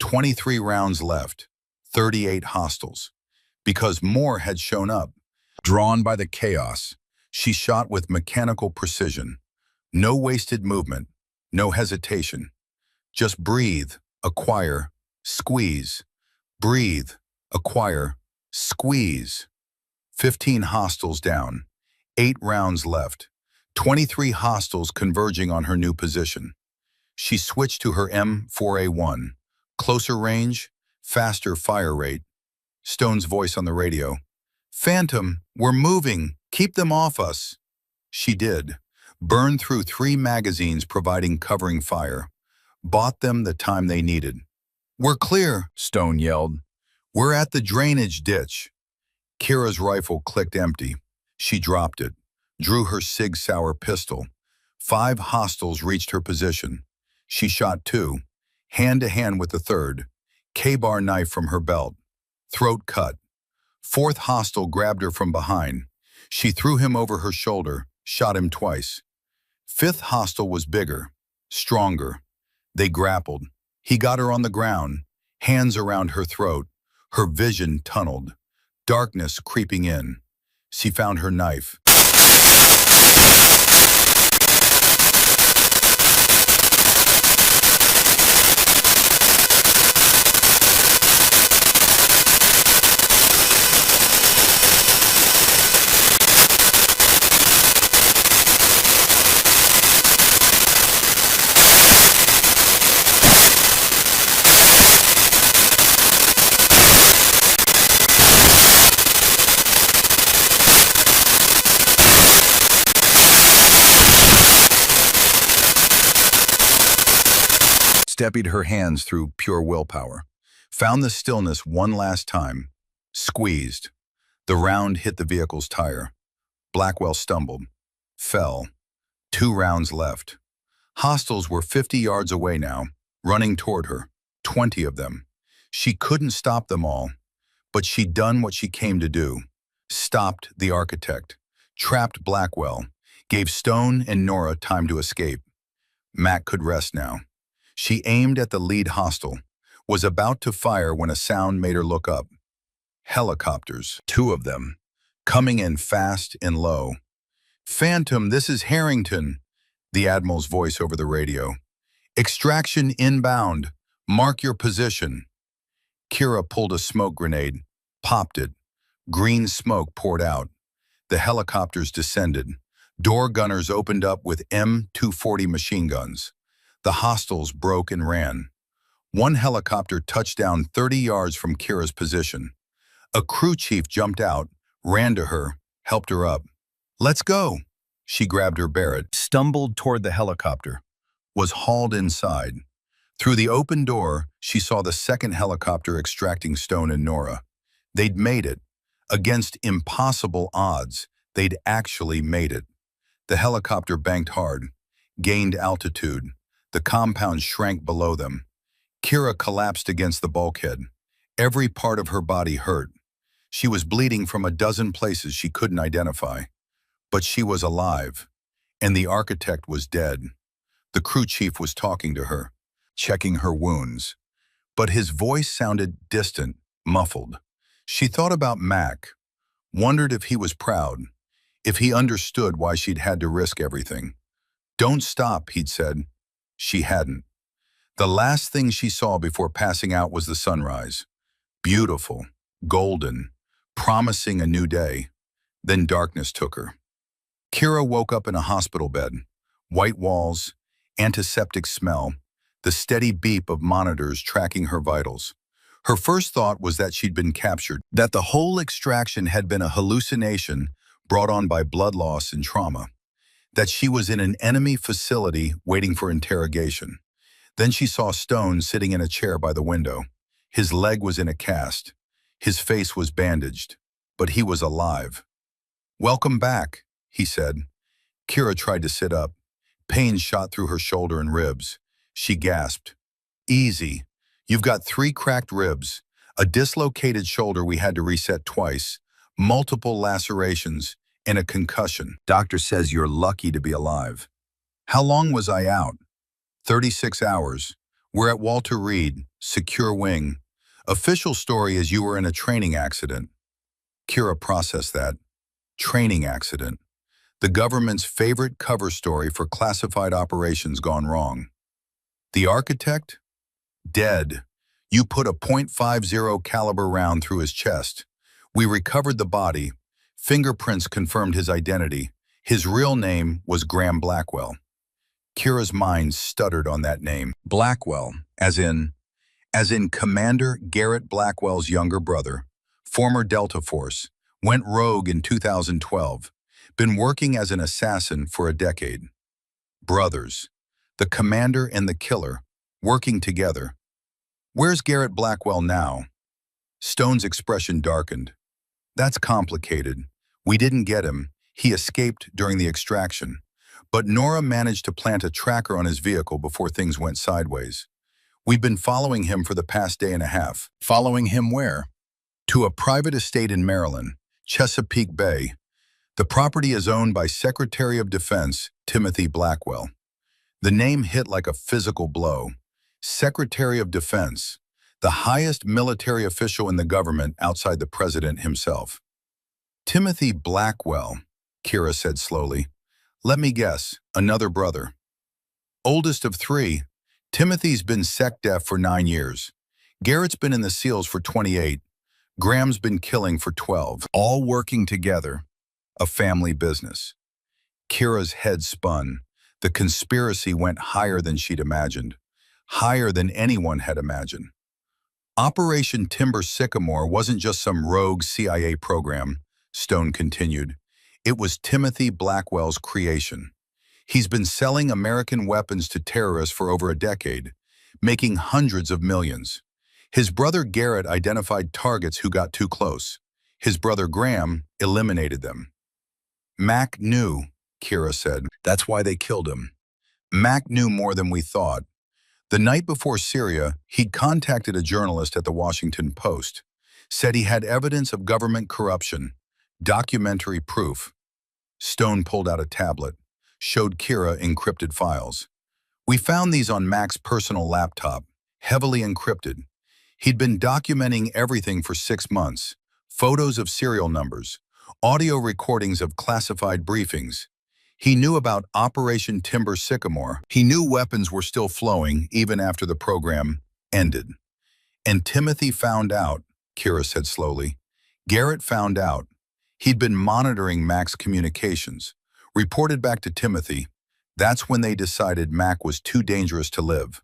23 rounds left, 38 hostiles. Because more had shown up. Drawn by the chaos, she shot with mechanical precision. No wasted movement, no hesitation. Just breathe, acquire, squeeze. Breathe, acquire, squeeze. 15 hostiles down, 8 rounds left, 23 hostiles converging on her new position. She switched to her M4A1, closer range, faster fire rate. Stone's voice on the radio. "Phantom, we're moving, keep them off us." She did, burned through 3 magazines providing covering fire, bought them the time they needed. "We're clear," Stone yelled. "We're at the drainage ditch." Kira's rifle clicked empty. She dropped it, drew her Sig Sauer pistol. 5 hostiles reached her position. She shot 2, hand to hand with the third, K-bar knife from her belt. Throat cut. 4th hostile grabbed her from behind. She threw him over her shoulder, shot him twice. 5th hostile was bigger, stronger. They grappled. He got her on the ground, hands around her throat, her vision tunneled. Darkness creeping in. She found her knife. Steadied her hands through pure willpower. Found the stillness one last time. Squeezed. The round hit the vehicle's tire. Blackwell stumbled. Fell. 2 rounds left. Hostiles were 50 yards away now, running toward her. 20 of them. She couldn't stop them all, but she'd done what she came to do. Stopped the architect. Trapped Blackwell. Gave Stone and Nora time to escape. Mac could rest now. She aimed at the lead hostile, was about to fire when a sound made her look up. Helicopters, 2 of them, coming in fast and low. "Phantom, this is Harrington," the Admiral's voice over the radio. "Extraction inbound. Mark your position." Kira pulled a smoke grenade, popped it. Green smoke poured out. The helicopters descended. Door gunners opened up with M240 machine guns. The hostiles broke and ran. One helicopter touched down 30 yards from Kira's position. A crew chief jumped out, ran to her, helped her up. "Let's go." She grabbed her Barrett, stumbled toward the helicopter, was hauled inside. Through the open door, she saw the second helicopter extracting Stone and Nora. They'd made it. Against impossible odds, they'd actually made it. The helicopter banked hard, gained altitude. The compound shrank below them. Kira collapsed against the bulkhead. Every part of her body hurt. She was bleeding from a dozen places she couldn't identify. But she was alive, and the architect was dead. The crew chief was talking to her, checking her wounds. But his voice sounded distant, muffled. She thought about Mac, wondered if he was proud, if he understood why she'd had to risk everything. "Don't stop," he'd said. She hadn't. The last thing she saw before passing out was the sunrise. Beautiful, golden, promising a new day. Then darkness took her. Kira woke up in a hospital bed. White walls, antiseptic smell, the steady beep of monitors tracking her vitals. Her first thought was that she'd been captured, that the whole extraction had been a hallucination brought on by blood loss and trauma, that she was in an enemy facility waiting for interrogation. Then she saw Stone sitting in a chair by the window. His leg was in a cast. His face was bandaged. but he was alive. "Welcome back," he said. Kira tried to sit up. Pain shot through her shoulder and ribs. She gasped. "Easy. You've got 3 cracked ribs, a dislocated shoulder we had to reset twice, multiple lacerations, and a concussion. Doctor says you're lucky to be alive." "How long was I out?" 36 hours. We're at Walter Reed, secure wing. Official story is you were in a training accident." Kira processed that. Training accident. The government's favorite cover story for classified operations gone wrong. "The architect? Dead. You put a .50 caliber round through his chest. We recovered the body. Fingerprints confirmed his identity. His real name was Graham Blackwell." Kira's mind stuttered on that name. Blackwell, as in Commander Garrett Blackwell's younger brother, former Delta Force, went rogue in 2012, been working as an assassin for a decade. Brothers, the commander and the killer, working together. "Where's Garrett Blackwell now?" Stone's expression darkened. "That's complicated. We didn't get him. He escaped during the extraction. But Nora managed to plant a tracker on his vehicle before things went sideways. We've been following him for the past day and a half." "Following him where?" "To a private estate in Maryland, Chesapeake Bay. The property is owned by Secretary of Defense Timothy Blackwell." The name hit like a physical blow. Secretary of Defense, the highest military official in the government outside the president himself. "Timothy Blackwell," Kira said slowly. "Let me guess, another brother." "Oldest of 3. Timothy's been sec-def for 9 years. Garrett's been in the SEALs for 28. Graham's been killing for 12. All working together. A family business." Kira's head spun. The conspiracy went higher than she'd imagined. Higher than anyone had imagined. "Operation Timber Sycamore wasn't just some rogue CIA program," Stone continued. "It was Timothy Blackwell's creation. He's been selling American weapons to terrorists for over a decade, making hundreds of millions. His brother Garrett identified targets who got too close. His brother Graham eliminated them." "Mac knew," Kira said. "That's why they killed him." "Mac knew more than we thought. The night before Syria, he'd contacted a journalist at the Washington Post, said he had evidence of government corruption, documentary proof." Stone pulled out a tablet, showed Kira encrypted files. "We found these on Mac's personal laptop, heavily encrypted. He'd been documenting everything for 6 months, photos of serial numbers, audio recordings of classified briefings. He knew about Operation Timber Sycamore. He knew weapons were still flowing even after the program ended. And Timothy found out," Kira said slowly. "Garrett found out. He'd been monitoring Mac's communications, reported back to Timothy. That's when they decided Mac was too dangerous to live.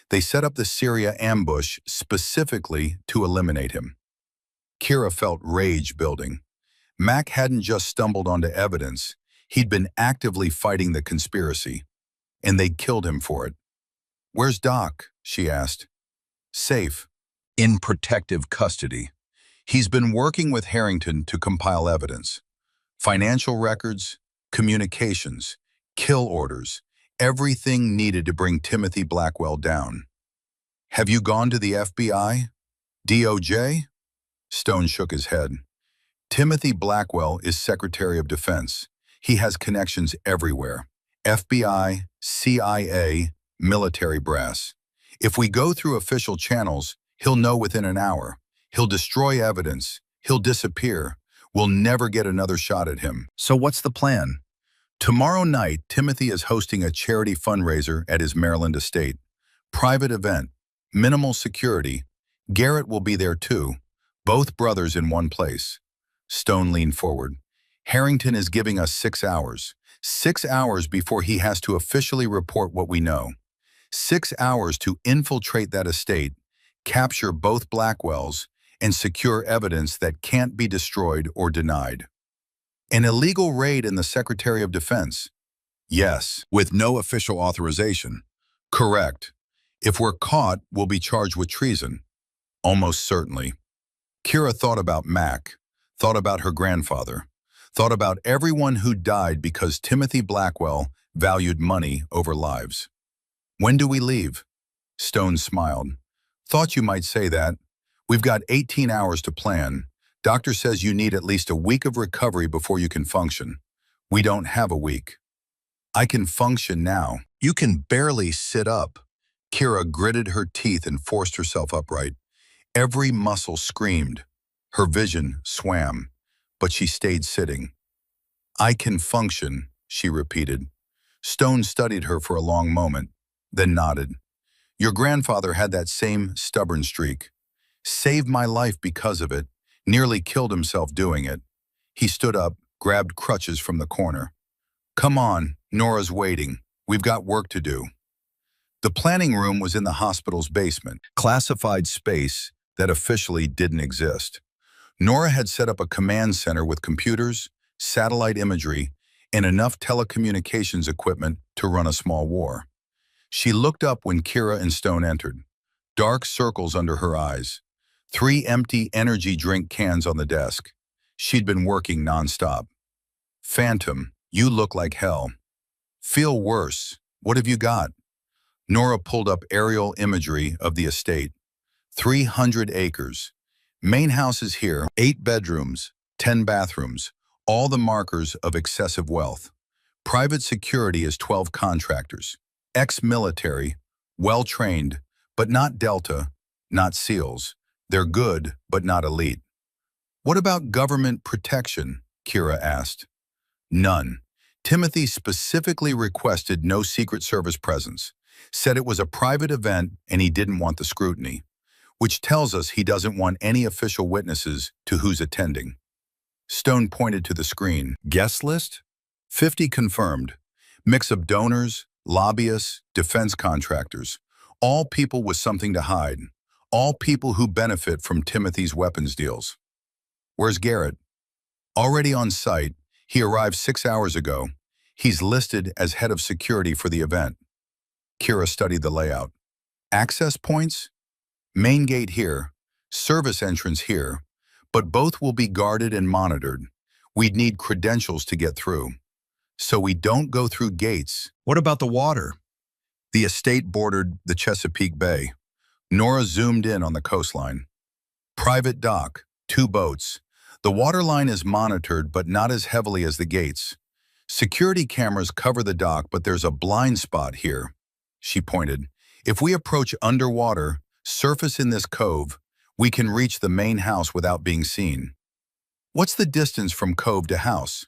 They set up the Syria ambush specifically to eliminate him." Kira felt rage building. Mac hadn't just stumbled onto evidence. He'd been actively fighting the conspiracy, and they'd killed him for it. "Where's Doc?" she asked. "Safe. In protective custody. He's been working with Harrington to compile evidence. Financial records, communications, kill orders, everything needed to bring Timothy Blackwell down." "Have you gone to the FBI? DOJ?" Stone shook his head. "Timothy Blackwell is Secretary of Defense. He has connections everywhere. FBI, CIA, military brass. If we go through official channels, he'll know within an hour. He'll destroy evidence. He'll disappear. We'll never get another shot at him." "So what's the plan?" "Tomorrow night, Timothy is hosting a charity fundraiser at his Maryland estate. Private event, minimal security. Garrett will be there too. Both brothers in one place." Stone leaned forward. "Harrington is giving us 6 hours. 6 hours before he has to officially report what we know. 6 hours to infiltrate that estate, capture both Blackwells, and secure evidence that can't be destroyed or denied." "An illegal raid in the Secretary of Defense?" "Yes, with no official authorization." "Correct. If we're caught, we'll be charged with treason." "Almost certainly." Kira thought about Mac, thought about her grandfather, thought about everyone who died because Timothy Blackwell valued money over lives. When do we leave? Stone smiled. Thought you might say that. We've got 18 hours to plan. Doctor says you need at least a week of recovery before you can function. We don't have a week. I can function now. You can barely sit up. Kira gritted her teeth and forced herself upright. Every muscle screamed. Her vision swam, but she stayed sitting. I can function, she repeated. Stone studied her for a long moment, then nodded. Your grandfather had that same stubborn streak. Saved my life because of it, nearly killed himself doing it. He stood up, grabbed crutches from the corner. Come on, Nora's waiting. We've got work to do. The planning room was in the hospital's basement, classified space that officially didn't exist. Nora had set up a command center with computers, satellite imagery, and enough telecommunications equipment to run a small war. She looked up when Kira and Stone entered. Dark circles under her eyes. 3 empty energy drink cans on the desk. She'd been working nonstop. Phantom, you look like hell. Feel worse. What have you got? Nora pulled up aerial imagery of the estate. 300 acres. Main house is here, 8 bedrooms, 10 bathrooms, all the markers of excessive wealth. Private security is 12 contractors. Ex-military, well-trained, but not Delta, not SEALs. They're good, but not elite. What about government protection? Kira asked. None. Timothy specifically requested no Secret Service presence, said it was a private event and he didn't want the scrutiny, which tells us he doesn't want any official witnesses to who's attending. Stone pointed to the screen. Guest list? 50 confirmed. Mix of donors, lobbyists, defense contractors. All people with something to hide. All people who benefit from Timothy's weapons deals. Where's Garrett? Already on site. He arrived 6 hours ago. He's listed as head of security for the event. Kira studied the layout. Access points? Main gate here. Service entrance here. But both will be guarded and monitored. We'd need credentials to get through. So we don't go through gates. What about the water? The estate bordered the Chesapeake Bay. Nora zoomed in on the coastline. Private dock, 2 boats. The waterline is monitored, but not as heavily as the gates. Security cameras cover the dock, but there's a blind spot here, she pointed. If we approach underwater, surface in this cove, we can reach the main house without being seen. What's the distance from cove to house?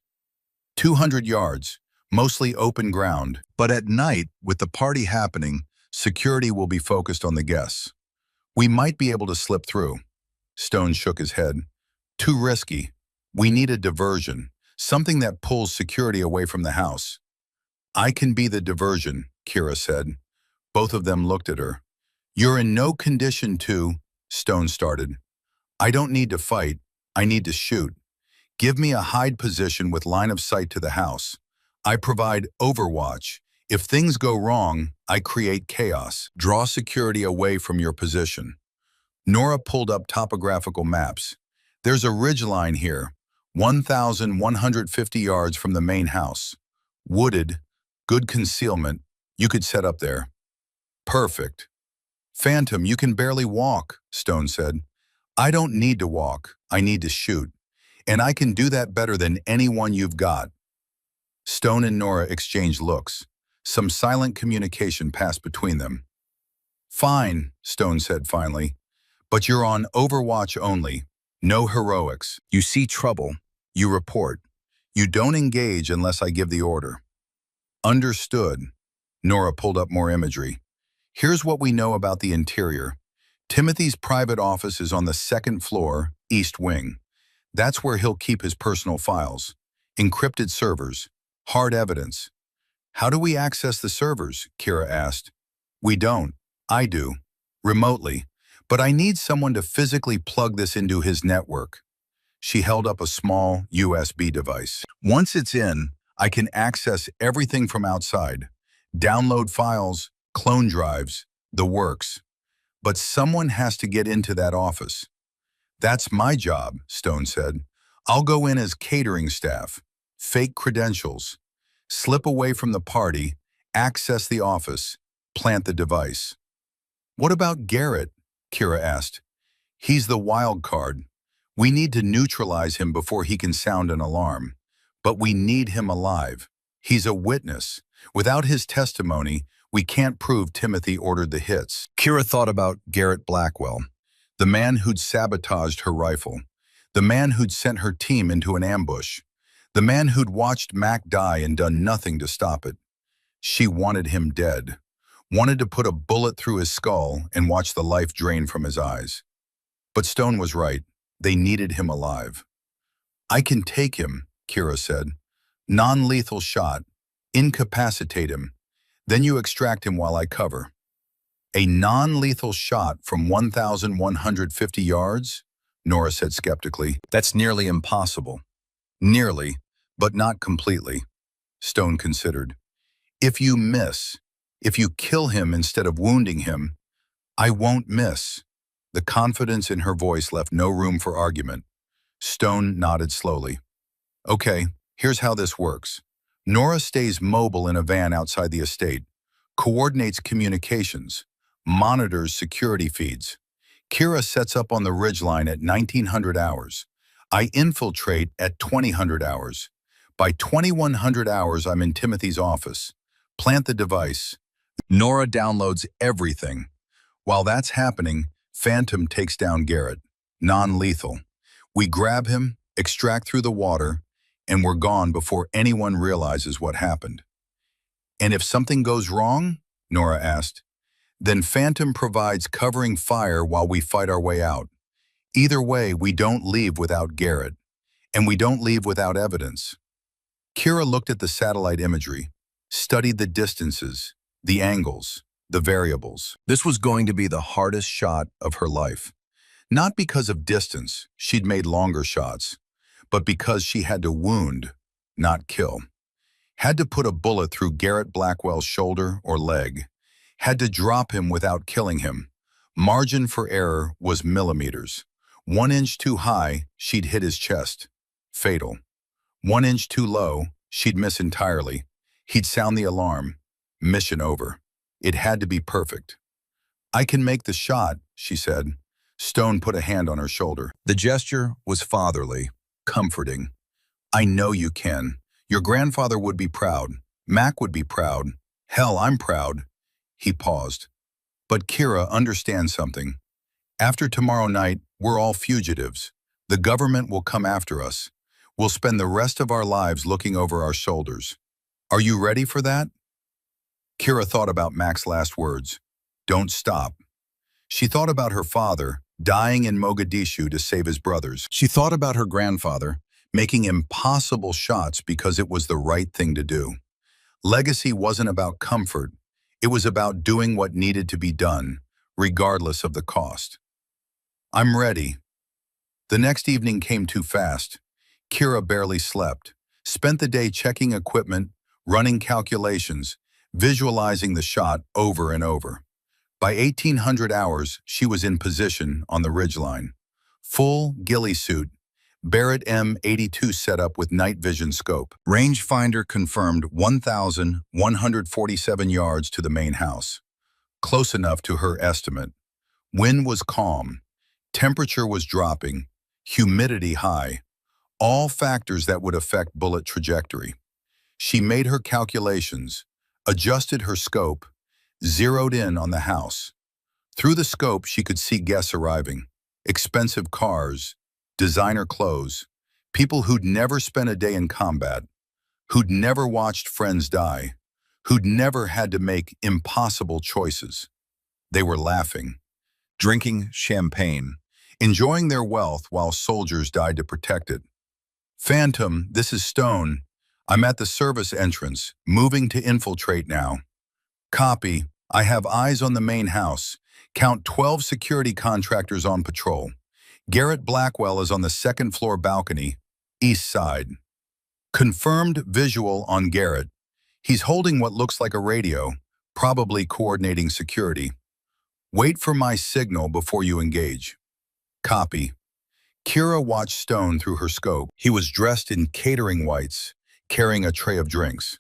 200 yards, mostly open ground. But at night, with the party happening, security will be focused on the guests. We might be able to slip through. Stone shook his head. Too risky. We need a diversion, something that pulls security away from the house. I can be the diversion, Kira said. Both of them looked at her. You're in no condition to, Stone started. I don't need to fight. I need to shoot. Give me a hide position with line of sight to the house. I provide overwatch. If things go wrong, I create chaos. Draw security away from your position. Nora pulled up topographical maps. There's a ridgeline here, 1,150 yards from the main house. Wooded, good concealment. You could set up there. Perfect. Phantom, you can barely walk, Stone said. I don't need to walk. I need to shoot. And I can do that better than anyone you've got. Stone and Nora exchanged looks. Some silent communication passed between them. Fine, Stone said finally. But you're on overwatch only. No heroics. You see trouble. You report. You don't engage unless I give the order. Understood. Nora pulled up more imagery. Here's what we know about the interior. Timothy's private office is on the 2nd floor, east wing. That's where he'll keep his personal files. Encrypted servers. Hard evidence. How do we access the servers? Kira asked. We don't. I do. Remotely. But I need someone to physically plug this into his network. She held up a small USB device. Once it's in, I can access everything from outside. Download files, clone drives, the works. But someone has to get into that office. That's my job, Stone said. I'll go in as catering staff, fake credentials, slip away from the party, access the office, plant the device. What about Garrett? Kira asked. He's the wild card. We need to neutralize him before he can sound an alarm. But we need him alive. He's a witness. Without his testimony, we can't prove Timothy ordered the hits. Kira thought about Garrett Blackwell, the man who'd sabotaged her rifle, the man who'd sent her team into an ambush, the man who'd watched Mac die and done nothing to stop it. She wanted him dead, wanted to put a bullet through his skull and watch the life drain from his eyes. But Stone was right. They needed him alive. I can take him, Kira said. Non-lethal shot. Incapacitate him. Then you extract him while I cover. A non-lethal shot from 1,150 yards? Nora said skeptically. That's nearly impossible. Nearly, but not completely. Stone considered. If you miss, if you kill him instead of wounding him, I won't miss. The confidence in her voice left no room for argument. Stone nodded slowly. Okay, here's how this works. Nora stays mobile in a van outside the estate, coordinates communications, monitors security feeds. Kira sets up on the ridgeline at 1900 hours. I infiltrate at 2000 hours. By 2100 hours, I'm in Timothy's office. Plant the device. Nora downloads everything. While that's happening, Phantom takes down Garrett. Non-lethal. We grab him, extract through the water, and we're gone before anyone realizes what happened. And if something goes wrong, Nora asked, then Phantom provides covering fire while we fight our way out. Either way, we don't leave without Garrett, and we don't leave without evidence. Kira looked at the satellite imagery, studied the distances, the angles, the variables. This was going to be the hardest shot of her life. Not because of distance, she'd made longer shots, but because she had to wound, not kill. Had to put a bullet through Garrett Blackwell's shoulder or leg. Had to drop him without killing him. Margin for error was millimeters. 1 inch too high, she'd hit his chest. Fatal. 1 inch too low, she'd miss entirely. He'd sound the alarm. Mission over. It had to be perfect. I can make the shot, she said. Stone put a hand on her shoulder. The gesture was fatherly, comforting. I know you can. Your grandfather would be proud. Mac would be proud. Hell, I'm proud. He paused. But Kira, understand something. After tomorrow night, we're all fugitives. The government will come after us. We'll spend the rest of our lives looking over our shoulders. Are you ready for that? Kira thought about Mac's last words. Don't stop. She thought about her father, dying in Mogadishu to save his brothers. She thought about her grandfather, making impossible shots because it was the right thing to do. Legacy wasn't about comfort. It was about doing what needed to be done, regardless of the cost. I'm ready. The next evening came too fast. Kira barely slept, spent the day checking equipment, running calculations, visualizing the shot over and over. By 1800 hours, she was in position on the ridgeline. Full ghillie suit, Barrett M82 setup with night vision scope. Rangefinder confirmed 1,147 yards to the main house. Close enough to her estimate. Wind was calm. Temperature was dropping. Humidity high. All factors that would affect bullet trajectory. She made her calculations, adjusted her scope, zeroed in on the house. Through the scope, she could see guests arriving. Expensive cars, designer clothes, people who'd never spent a day in combat, who'd never watched friends die, who'd never had to make impossible choices. They were laughing, drinking champagne, enjoying their wealth while soldiers died to protect it. Phantom, this is Stone. I'm at the service entrance, moving to infiltrate now. Copy. I have eyes on the main house. Count 12 security contractors on patrol. Garrett Blackwell is on the second floor balcony, east side. Confirmed visual on Garrett. He's holding what looks like a radio, probably coordinating security. Wait for my signal before you engage. Copy. Kira watched Stone through her scope. He was dressed in catering whites, carrying a tray of drinks.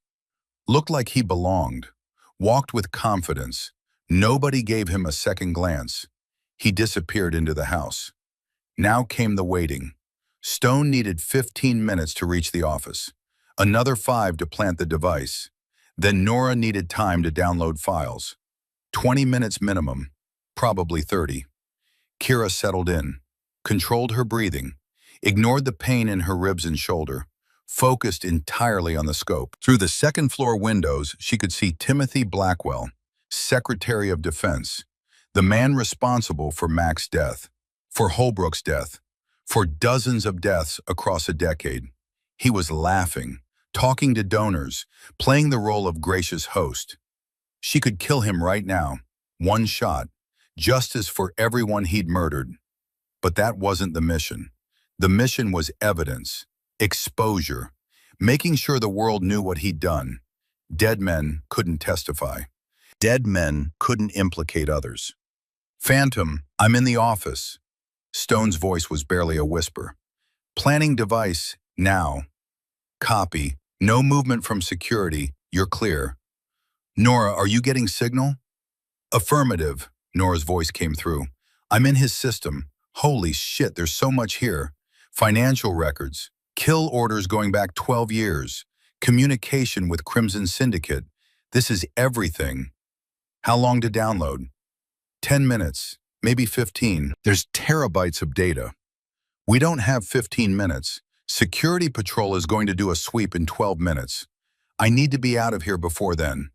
Looked like he belonged. Walked with confidence. Nobody gave him a second glance. He disappeared into the house. Now came the waiting. Stone needed 15 minutes to reach the office. Another 5 to plant the device. Then Nora needed time to download files. 20 minutes minimum, probably 30. Kira settled in, controlled her breathing, ignored the pain in her ribs and shoulder, focused entirely on the scope. Through the second-floor windows, she could see Timothy Blackwell, Secretary of Defense, the man responsible for Mac's death, for Holbrook's death, for dozens of deaths across a decade. He was laughing, talking to donors, playing the role of gracious host. She could kill him right now, one shot, justice for everyone he'd murdered. But that wasn't the mission. The mission was evidence, exposure, making sure the world knew what he'd done. Dead men couldn't testify. Dead men couldn't implicate others. Phantom, I'm in the office. Stone's voice was barely a whisper. Planning device, now. Copy, no movement from security, you're clear. Nora, are you getting signal? Affirmative, Nora's voice came through. I'm in his system. Holy shit, there's so much here. Financial records, kill orders going back 12 years, communication with Crimson Syndicate. This is everything. How long to download? 10 minutes, maybe 15. There's terabytes of data. We don't have 15 minutes. Security Patrol is going to do a sweep in 12 minutes. I need to be out of here before then.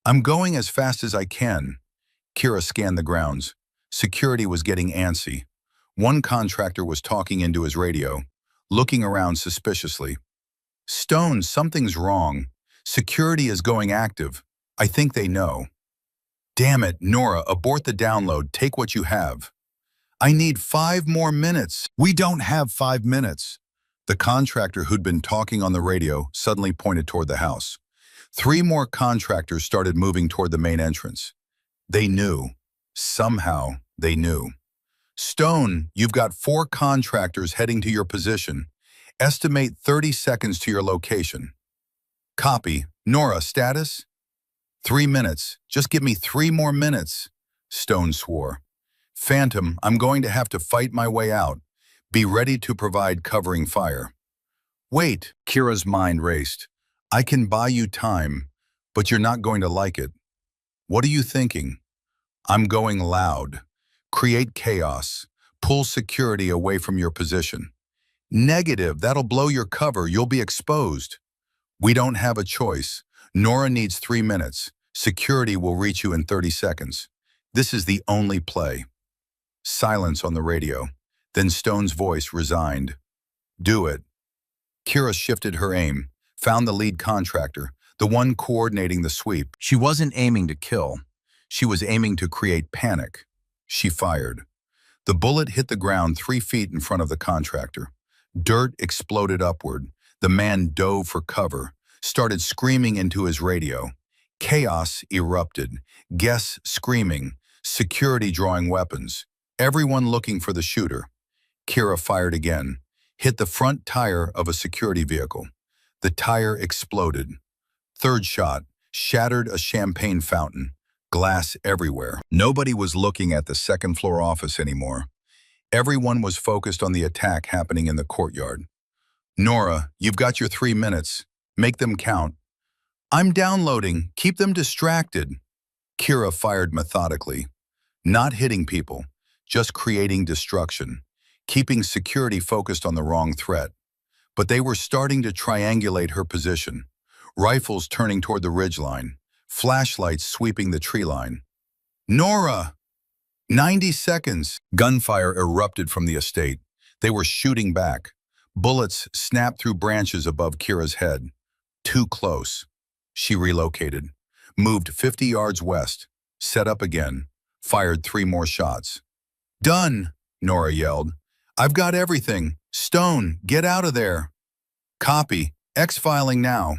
I'm going as fast as I can. Kira scanned the grounds. Security was getting antsy. One contractor was talking into his radio, looking around suspiciously. Stone, something's wrong. Security is going active. I think they know. Damn it, Nora, abort the download. Take what you have. I need 5 more minutes. We don't have 5 minutes. The contractor who'd been talking on the radio suddenly pointed toward the house. 3 more contractors started moving toward the main entrance. They knew. Somehow, they knew. Stone, you've got 4 contractors heading to your position. Estimate 30 seconds to your location. Copy. Nora, status? 3 minutes. Just give me 3 more minutes, Stone swore. Phantom, I'm going to have to fight my way out. Be ready to provide covering fire. Wait, Kira's mind raced. I can buy you time, but you're not going to like it. What are you thinking? I'm going loud. Create chaos. Pull security away from your position. Negative, that'll blow your cover. You'll be exposed. We don't have a choice. Nora needs 3 minutes. Security will reach you in 30 seconds. This is the only play. Silence on the radio. Then Stone's voice resigned. Do it. Kira shifted her aim, found the lead contractor, the one coordinating the sweep. She wasn't aiming to kill. She was aiming to create panic. She fired. The bullet hit the ground 3 feet in front of the contractor. Dirt exploded upward. The man dove for cover, started screaming into his radio. Chaos erupted. Guests screaming, security drawing weapons, everyone looking for the shooter. Kira fired again, hit the front tire of a security vehicle. The tire exploded. Third shot shattered a champagne fountain, glass everywhere. Nobody was looking at the second-floor office anymore. Everyone was focused on the attack happening in the courtyard. Nora, you've got your 3 minutes. Make them count. I'm downloading. Keep them distracted. Kira fired methodically, not hitting people, just creating destruction, keeping security focused on the wrong threat. But they were starting to triangulate her position, rifles turning toward the ridgeline, flashlights sweeping the tree line. Nora! 90 seconds. Gunfire erupted from the estate. They were shooting back. Bullets snapped through branches above Kira's head. Too close. She relocated, moved 50 yards west, set up again, fired 3 more shots. Done, Nora yelled. I've got everything. Stone, get out of there. Copy. X-filing now.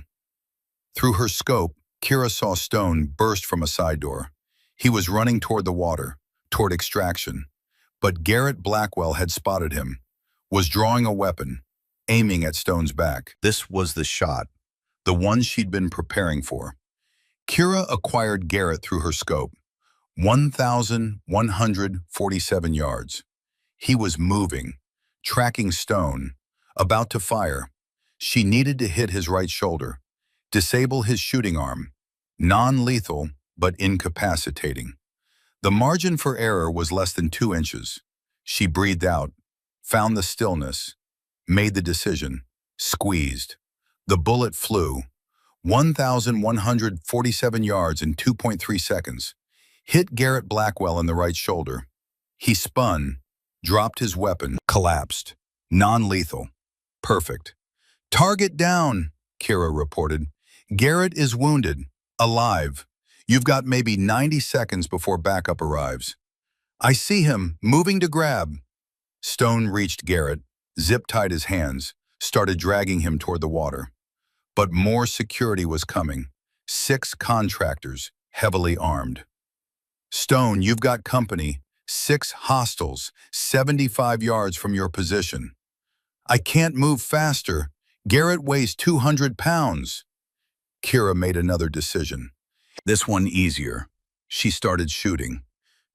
Through her scope, Kira saw Stone burst from a side door. He was running toward the water, toward extraction. But Garrett Blackwell had spotted him. was drawing a weapon, aiming at Stone's back. This was the shot, the one she'd been preparing for. Kira acquired Garrett through her scope. 1,147 yards. He was moving, tracking Stone, about to fire. She needed to hit his right shoulder, disable his shooting arm. Non-lethal, but incapacitating. The margin for error was less than 2 inches. She breathed out, found the stillness, made the decision, squeezed. The bullet flew, 1,147 yards in 2.3 seconds, hit Garrett Blackwell in the right shoulder. He spun, dropped his weapon, collapsed. Non-lethal. Perfect. Target down, Kira reported. Garrett is wounded, alive. You've got maybe 90 seconds before backup arrives. I see him, moving to grab. Stone reached Garrett, zip-tied his hands, started dragging him toward the water. But more security was coming. 6 contractors, heavily armed. Stone, you've got company. 6 hostiles, 75 yards from your position. I can't move faster. Garrett weighs 200 pounds. Kira made another decision. This one easier. She started shooting.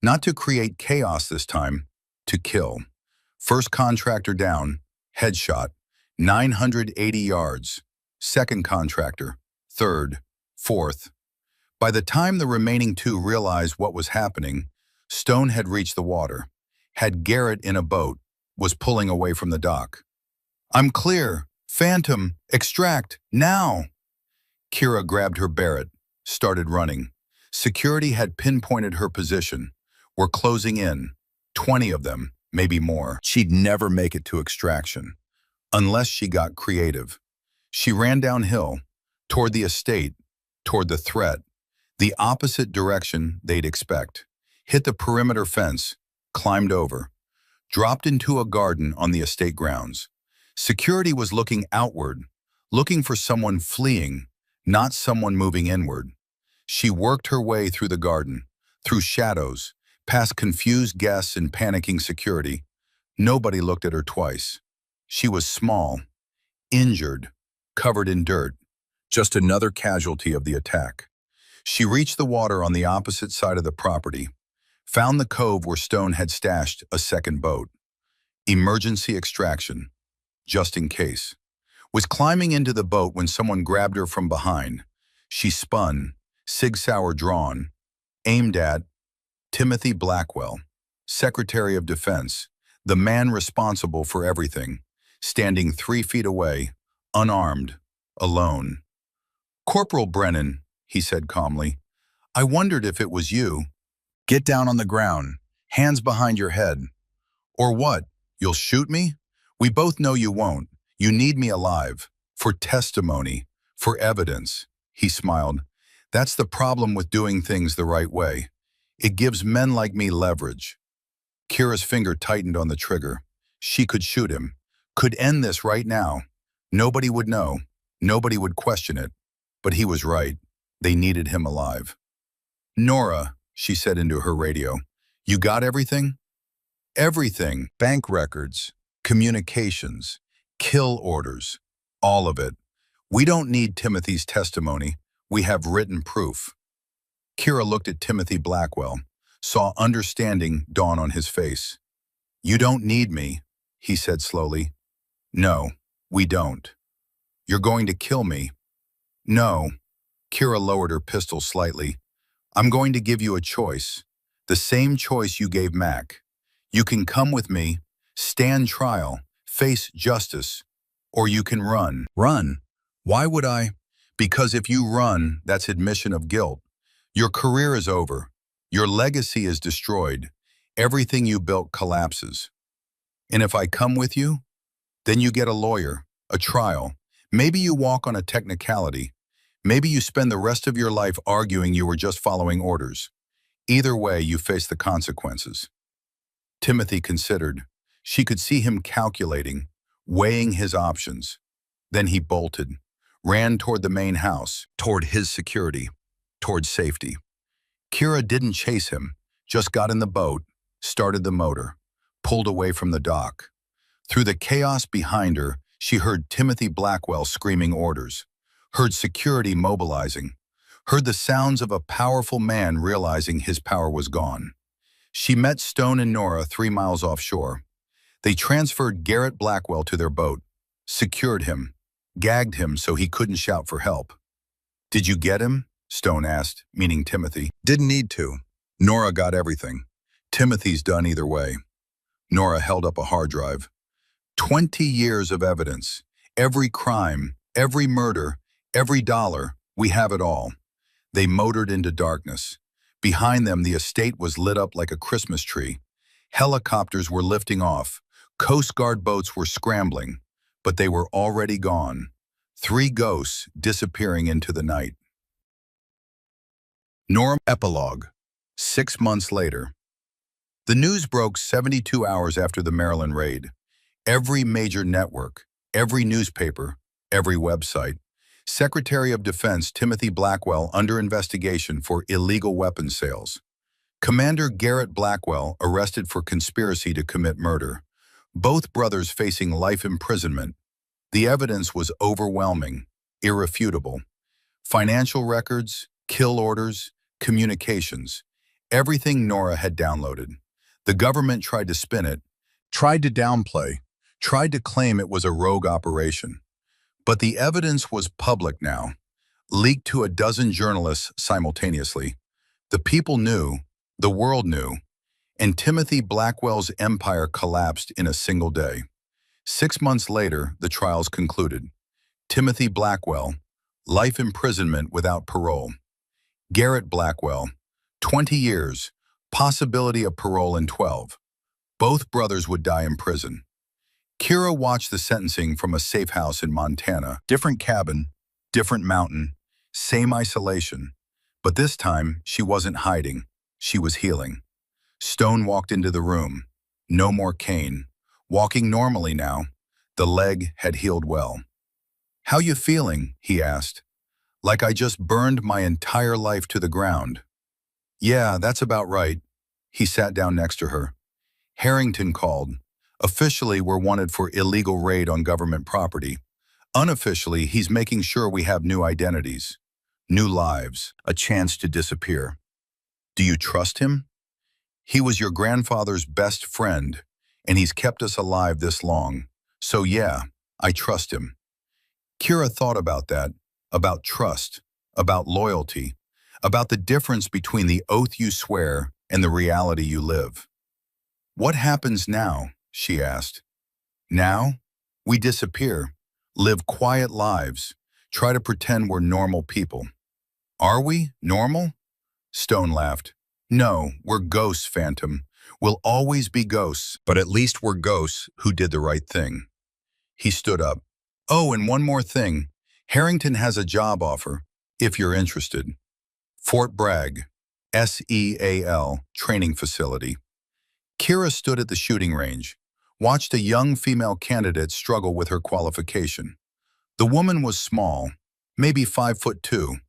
Not to create chaos this time, to kill. First contractor down, headshot, 980 yards. Second contractor, third, fourth. By the time the remaining 2 realized what was happening, Stone had reached the water, had Garrett in a boat, was pulling away from the dock. I'm clear. Phantom, extract, now! Kira grabbed her Barrett, started running. Security had pinpointed her position. Were closing in, 20 of them, maybe more. She'd never make it to extraction, unless she got creative. She ran downhill, toward the estate, toward the threat, the opposite direction they'd expect. Hit the perimeter fence, climbed over, dropped into a garden on the estate grounds. Security was looking outward, looking for someone fleeing, not someone moving inward. She worked her way through the garden, through shadows, past confused guests and panicking security. Nobody looked at her twice. She was small, injured, covered in dirt, just another casualty of the attack. She reached the water on the opposite side of the property, found the cove where Stone had stashed a second boat. Emergency extraction, just in case. Was climbing into the boat when someone grabbed her from behind. She spun, Sig Sauer drawn, aimed at Timothy Blackwell, Secretary of Defense, the man responsible for everything, standing 3 feet away, unarmed, alone. Corporal Brennan, he said calmly, I wondered if it was you. Get down on the ground, hands behind your head. Or what? You'll shoot me? We both know you won't. You need me alive. For testimony. For evidence. He smiled. That's the problem with doing things the right way. It gives men like me leverage. Kira's finger tightened on the trigger. She could shoot him. Could end this right now. Nobody would know. Nobody would question it. But he was right. They needed him alive. Nora, she said into her radio, you got everything? Everything. Bank records, communications, kill orders, all of it. We don't need Timothy's testimony. We have written proof. Kira looked at Timothy Blackwell, saw understanding dawn on his face. You don't need me, he said slowly. No, we don't. You're going to kill me. No. Kira lowered her pistol slightly. I'm going to give you a choice. The same choice you gave Mac. You can come with me, stand trial, face justice, or you can run. Run? Why would I? Because if you run, that's admission of guilt. Your career is over. Your legacy is destroyed. Everything you built collapses. And if I come with you, then you get a lawyer, a trial. Maybe you walk on a technicality. Maybe you spend the rest of your life arguing you were just following orders. Either way, you face the consequences. Timothy considered. She could see him calculating, weighing his options. Then he bolted, ran toward the main house, toward his security, toward safety. Kira didn't chase him, just got in the boat, started the motor, pulled away from the dock. Through the chaos behind her, she heard Timothy Blackwell screaming orders, heard security mobilizing, heard the sounds of a powerful man realizing his power was gone. She met Stone and Nora 3 miles offshore. They transferred Garrett Blackwell to their boat, secured him, gagged him so he couldn't shout for help. "Did you get him?" Stone asked, meaning Timothy. "Didn't need to. Nora got everything. Timothy's done either way." Nora held up a hard drive. 20 years of evidence. Every crime, every murder, every dollar, we have it all. They motored into darkness. Behind them, the estate was lit up like a Christmas tree. Helicopters were lifting off. Coast Guard boats were scrambling, but they were already gone. 3 ghosts disappearing into the night. Nora epilogue. 6 months later. The news broke 72 hours after the Maryland raid. Every major network, every newspaper, every website. Secretary of Defense Timothy Blackwell under investigation for illegal weapons sales. Commander Garrett Blackwell arrested for conspiracy to commit murder. Both brothers facing life imprisonment. The evidence was overwhelming, irrefutable. Financial records, kill orders, communications. Everything Nora had downloaded. The government tried to spin it, tried to downplay, tried to claim it was a rogue operation. But the evidence was public now, leaked to a dozen journalists simultaneously. The people knew, the world knew, and Timothy Blackwell's empire collapsed in a single day. 6 months later, the trials concluded. Timothy Blackwell, life imprisonment without parole. Garrett Blackwell, 20 years, possibility of parole in 12. Both brothers would die in prison. Kira watched the sentencing from a safe house in Montana. Different cabin, different mountain, same isolation. But this time, she wasn't hiding. She was healing. Stone walked into the room. No more cane. Walking normally now. The leg had healed well. "How you feeling?" he asked. "Like I just burned my entire life to the ground." "Yeah, that's about right." He sat down next to her. "Harrington called. Officially, we're wanted for illegal raid on government property. Unofficially, he's making sure we have new identities, new lives, a chance to disappear." "Do you trust him?" "He was your grandfather's best friend, and he's kept us alive this long. So yeah, I trust him." Kira thought about that, about trust, about loyalty, about the difference between the oath you swear and the reality you live. "What happens now?" she asked. "Now, we disappear, live quiet lives, try to pretend we're normal people." "Are we normal?" Stone laughed. "No, we're ghosts, Phantom. We'll always be ghosts, but at least we're ghosts who did the right thing." He stood up. "Oh, and one more thing. Harrington has a job offer, if you're interested. Fort Bragg, SEAL, training facility." Kira stood at the shooting range, watched a young female candidate struggle with her qualification. The woman was small, maybe 5'2",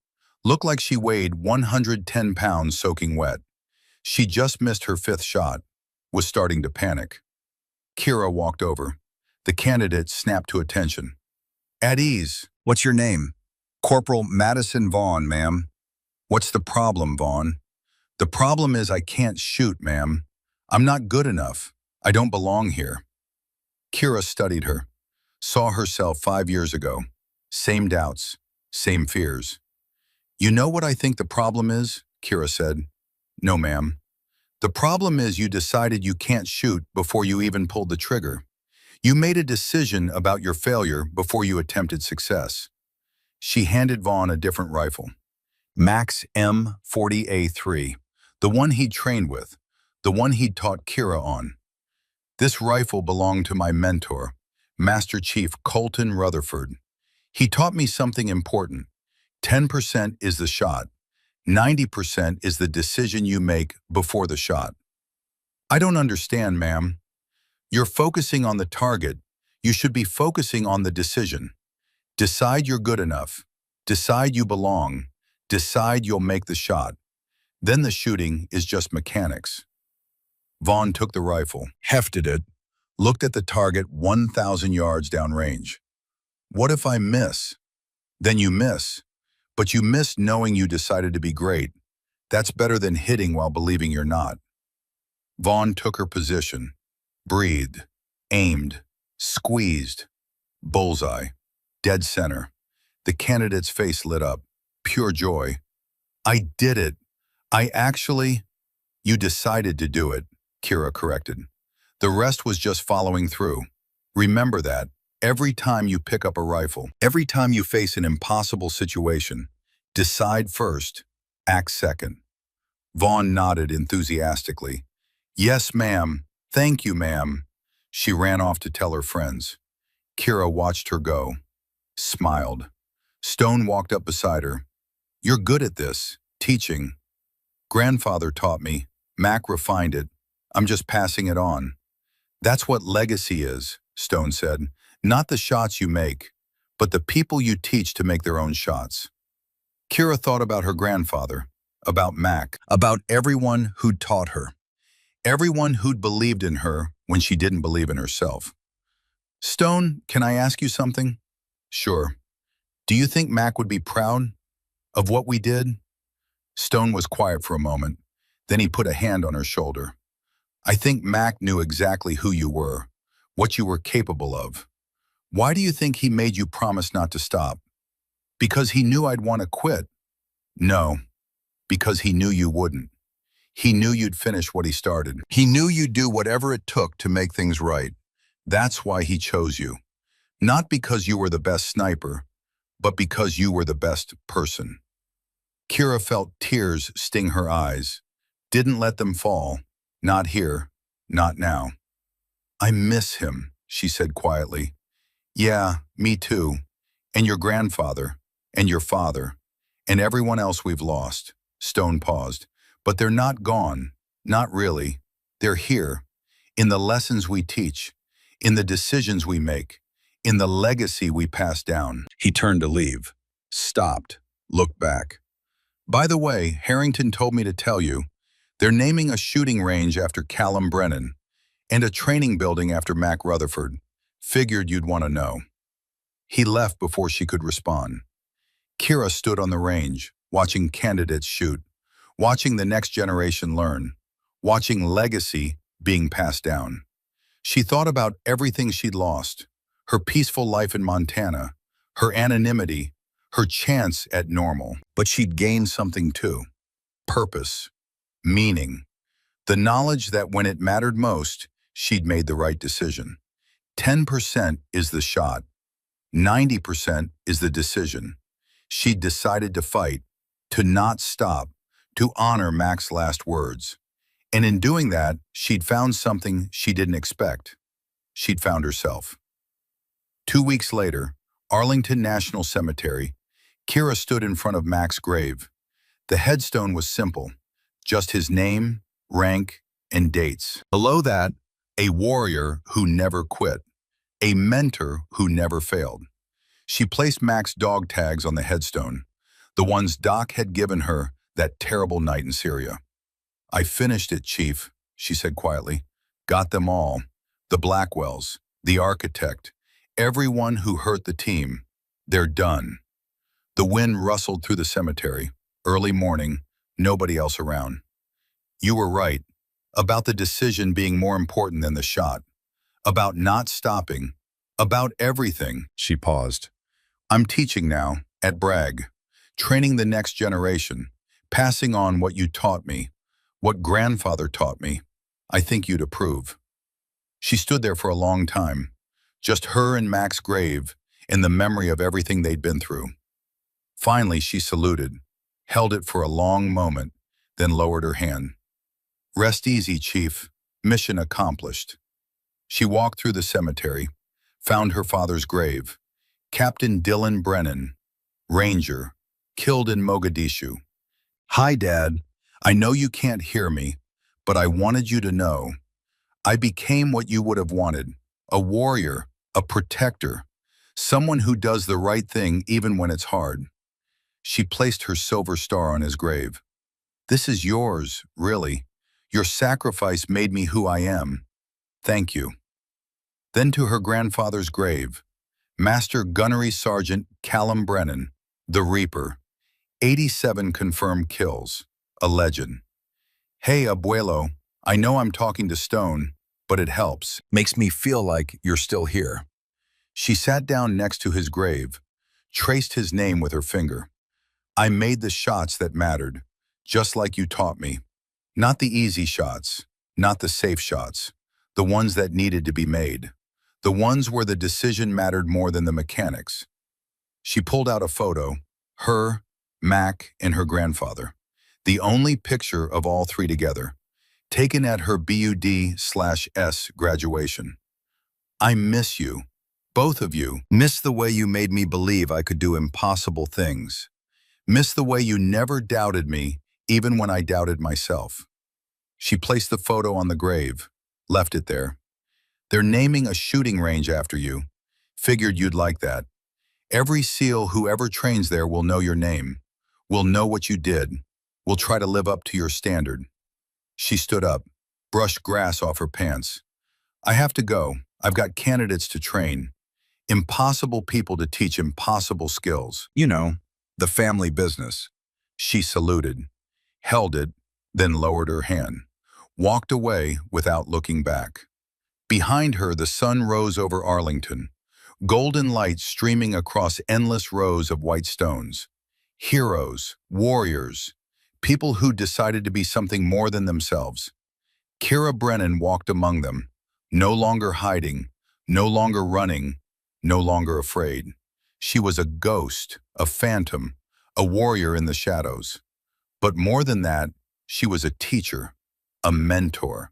looked like she weighed 110 pounds soaking wet. She just missed her 5th shot, was starting to panic. Kira walked over. The candidate snapped to attention. "At ease. What's your name?" "Corporal Madison Vaughn, ma'am." "What's the problem, Vaughn?" "The problem is I can't shoot, ma'am. I'm not good enough. I don't belong here." Kira studied her, saw herself 5 years ago. Same doubts, same fears. "You know what I think the problem is?" Kira said. "No, ma'am." "The problem is you decided you can't shoot before you even pulled the trigger. You made a decision about your failure before you attempted success." She handed Vaughn a different rifle. Max M40A3, the one he'd trained with, the one he'd taught Kira on. "This rifle belonged to my mentor, Master Chief Colton Rutherford. He taught me something important. 10% is the shot. 90% is the decision you make before the shot." "I don't understand, ma'am." "You're focusing on the target. You should be focusing on the decision. Decide you're good enough. Decide you belong. Decide you'll make the shot. Then the shooting is just mechanics." Vaughn took the rifle, hefted it, Looked at the target 1,000 yards downrange. What if I miss? Then you miss. But you miss knowing you decided to be great. That's better than hitting while believing you're not. Vaughn took her position, breathed, aimed, squeezed. Bullseye. Dead center. The candidate's face lit up. Pure joy. I did it. You decided to do it, Kira corrected. The rest was just following through. Remember that. Every time you pick up a rifle, every time you face an impossible situation, decide first, act second. Vaughn nodded enthusiastically. Yes, ma'am. Thank you, ma'am. She ran off to tell her friends. Kira watched her go, smiled. Stone walked up beside her. You're good at this, teaching. Grandfather taught me. Mac refined it. I'm just passing it on. That's what legacy is, Stone said. Not the shots you make, but the people you teach to make their own shots. Kira thought about her grandfather, about Mac, about everyone who'd taught her, everyone who'd believed in her when she didn't believe in herself. Stone, can I ask you something? Sure. Do you think Mac would be proud of what we did? Stone was quiet for a moment. Then he put a hand on her shoulder. I think Mac knew exactly who you were, what you were capable of. Why do you think he made you promise not to stop? Because he knew I'd want to quit? No, because he knew you wouldn't. He knew you'd finish what he started. He knew you'd do whatever it took to make things right. That's why he chose you. Not because you were the best sniper, but because you were the best person. Kira felt tears sting her eyes. Didn't let them fall. Not here. Not now. I miss him, she said quietly. Yeah, me too. And your grandfather, and your father, and everyone else we've lost. Stone paused. But they're not gone. Not really. They're here. In the lessons we teach. In the decisions we make. In the legacy we pass down. He turned to leave. Stopped. Looked back. By the way, Harrington told me to tell you, they're naming a shooting range after Callum Brennan and a training building after Mac Rutherford. Figured you'd want to know. He left before she could respond. Kira stood on the range, watching candidates shoot, watching the next generation learn, watching legacy being passed down. She thought about everything she'd lost, her peaceful life in Montana, her anonymity, her chance at normal. But she'd gained something too. Purpose. Meaning. The knowledge that when it mattered most, she'd made the right decision. 10% is the shot. 90% is the decision. She'd decided to fight, to not stop, to honor Mac's last words. And in doing that, she'd found something she didn't expect. She'd found herself. 2 weeks later, Arlington National Cemetery, Kira stood in front of Mac's grave. The headstone was simple, just his name, rank, and dates. Below that, a warrior who never quit, a mentor who never failed. She placed Mac's dog tags on the headstone, the ones Doc had given her that terrible night in Syria. I finished it, Chief, she said quietly. Got them all. The Blackwells, the architect, everyone who hurt the team. They're done. The wind rustled through the cemetery. Early morning, nobody else around. You were right, about the decision being more important than the shot, about not stopping, about everything. She paused. I'm teaching now, at Bragg, training the next generation, passing on what you taught me, what grandfather taught me. I think you'd approve. She stood there for a long time, just her and Mac's grave in the memory of everything they'd been through. Finally, she saluted, held it for a long moment, then lowered her hand. Rest easy, Chief. Mission accomplished. She walked through the cemetery, found her father's grave. Captain Dylan Brennan, Ranger, killed in Mogadishu. Hi, Dad. I know you can't hear me, but I wanted you to know. I became what you would have wanted, a warrior, a protector, someone who does the right thing even when it's hard. She placed her silver star on his grave. This is yours, really. Your sacrifice made me who I am. Thank you. Then to her grandfather's grave, Master Gunnery Sergeant Callum Brennan, the Reaper, 87 confirmed kills, a legend. Hey, abuelo, I know I'm talking to stone, but it helps. Makes me feel like you're still here. She sat down next to his grave, traced his name with her finger. I made the shots that mattered, just like you taught me. Not the easy shots, not the safe shots, the ones that needed to be made, the ones where the decision mattered more than the mechanics. She pulled out a photo, her, Mac, and her grandfather, the only picture of all three together, taken at her BUD/S graduation. I miss you, both of you. Miss the way you made me believe I could do impossible things. Miss the way you never doubted me, even when I doubted myself. She placed the photo on the grave, left it there. They're naming a shooting range after you. Figured you'd like that. Every SEAL who ever trains there will know your name, will know what you did, will try to live up to your standard. She stood up, brushed grass off her pants. I have to go. I've got candidates to train. Impossible people to teach impossible skills. You know, the family business. She saluted, held it, then lowered her hand, walked away without looking back. Behind her, the sun rose over Arlington, golden light streaming across endless rows of white stones. Heroes, warriors, people who decided to be something more than themselves. Kira Brennan walked among them, no longer hiding, no longer running, no longer afraid. She was a ghost, a phantom, a warrior in the shadows. But more than that, she was a teacher, a mentor,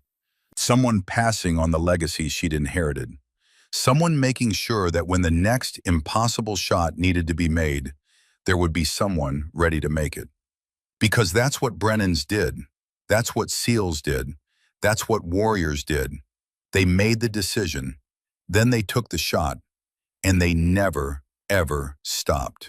someone passing on the legacy she'd inherited, someone making sure that when the next impossible shot needed to be made, there would be someone ready to make it. Because that's what Brennans did. That's what SEALs did. That's what warriors did. They made the decision, then they took the shot, and they never, ever stopped.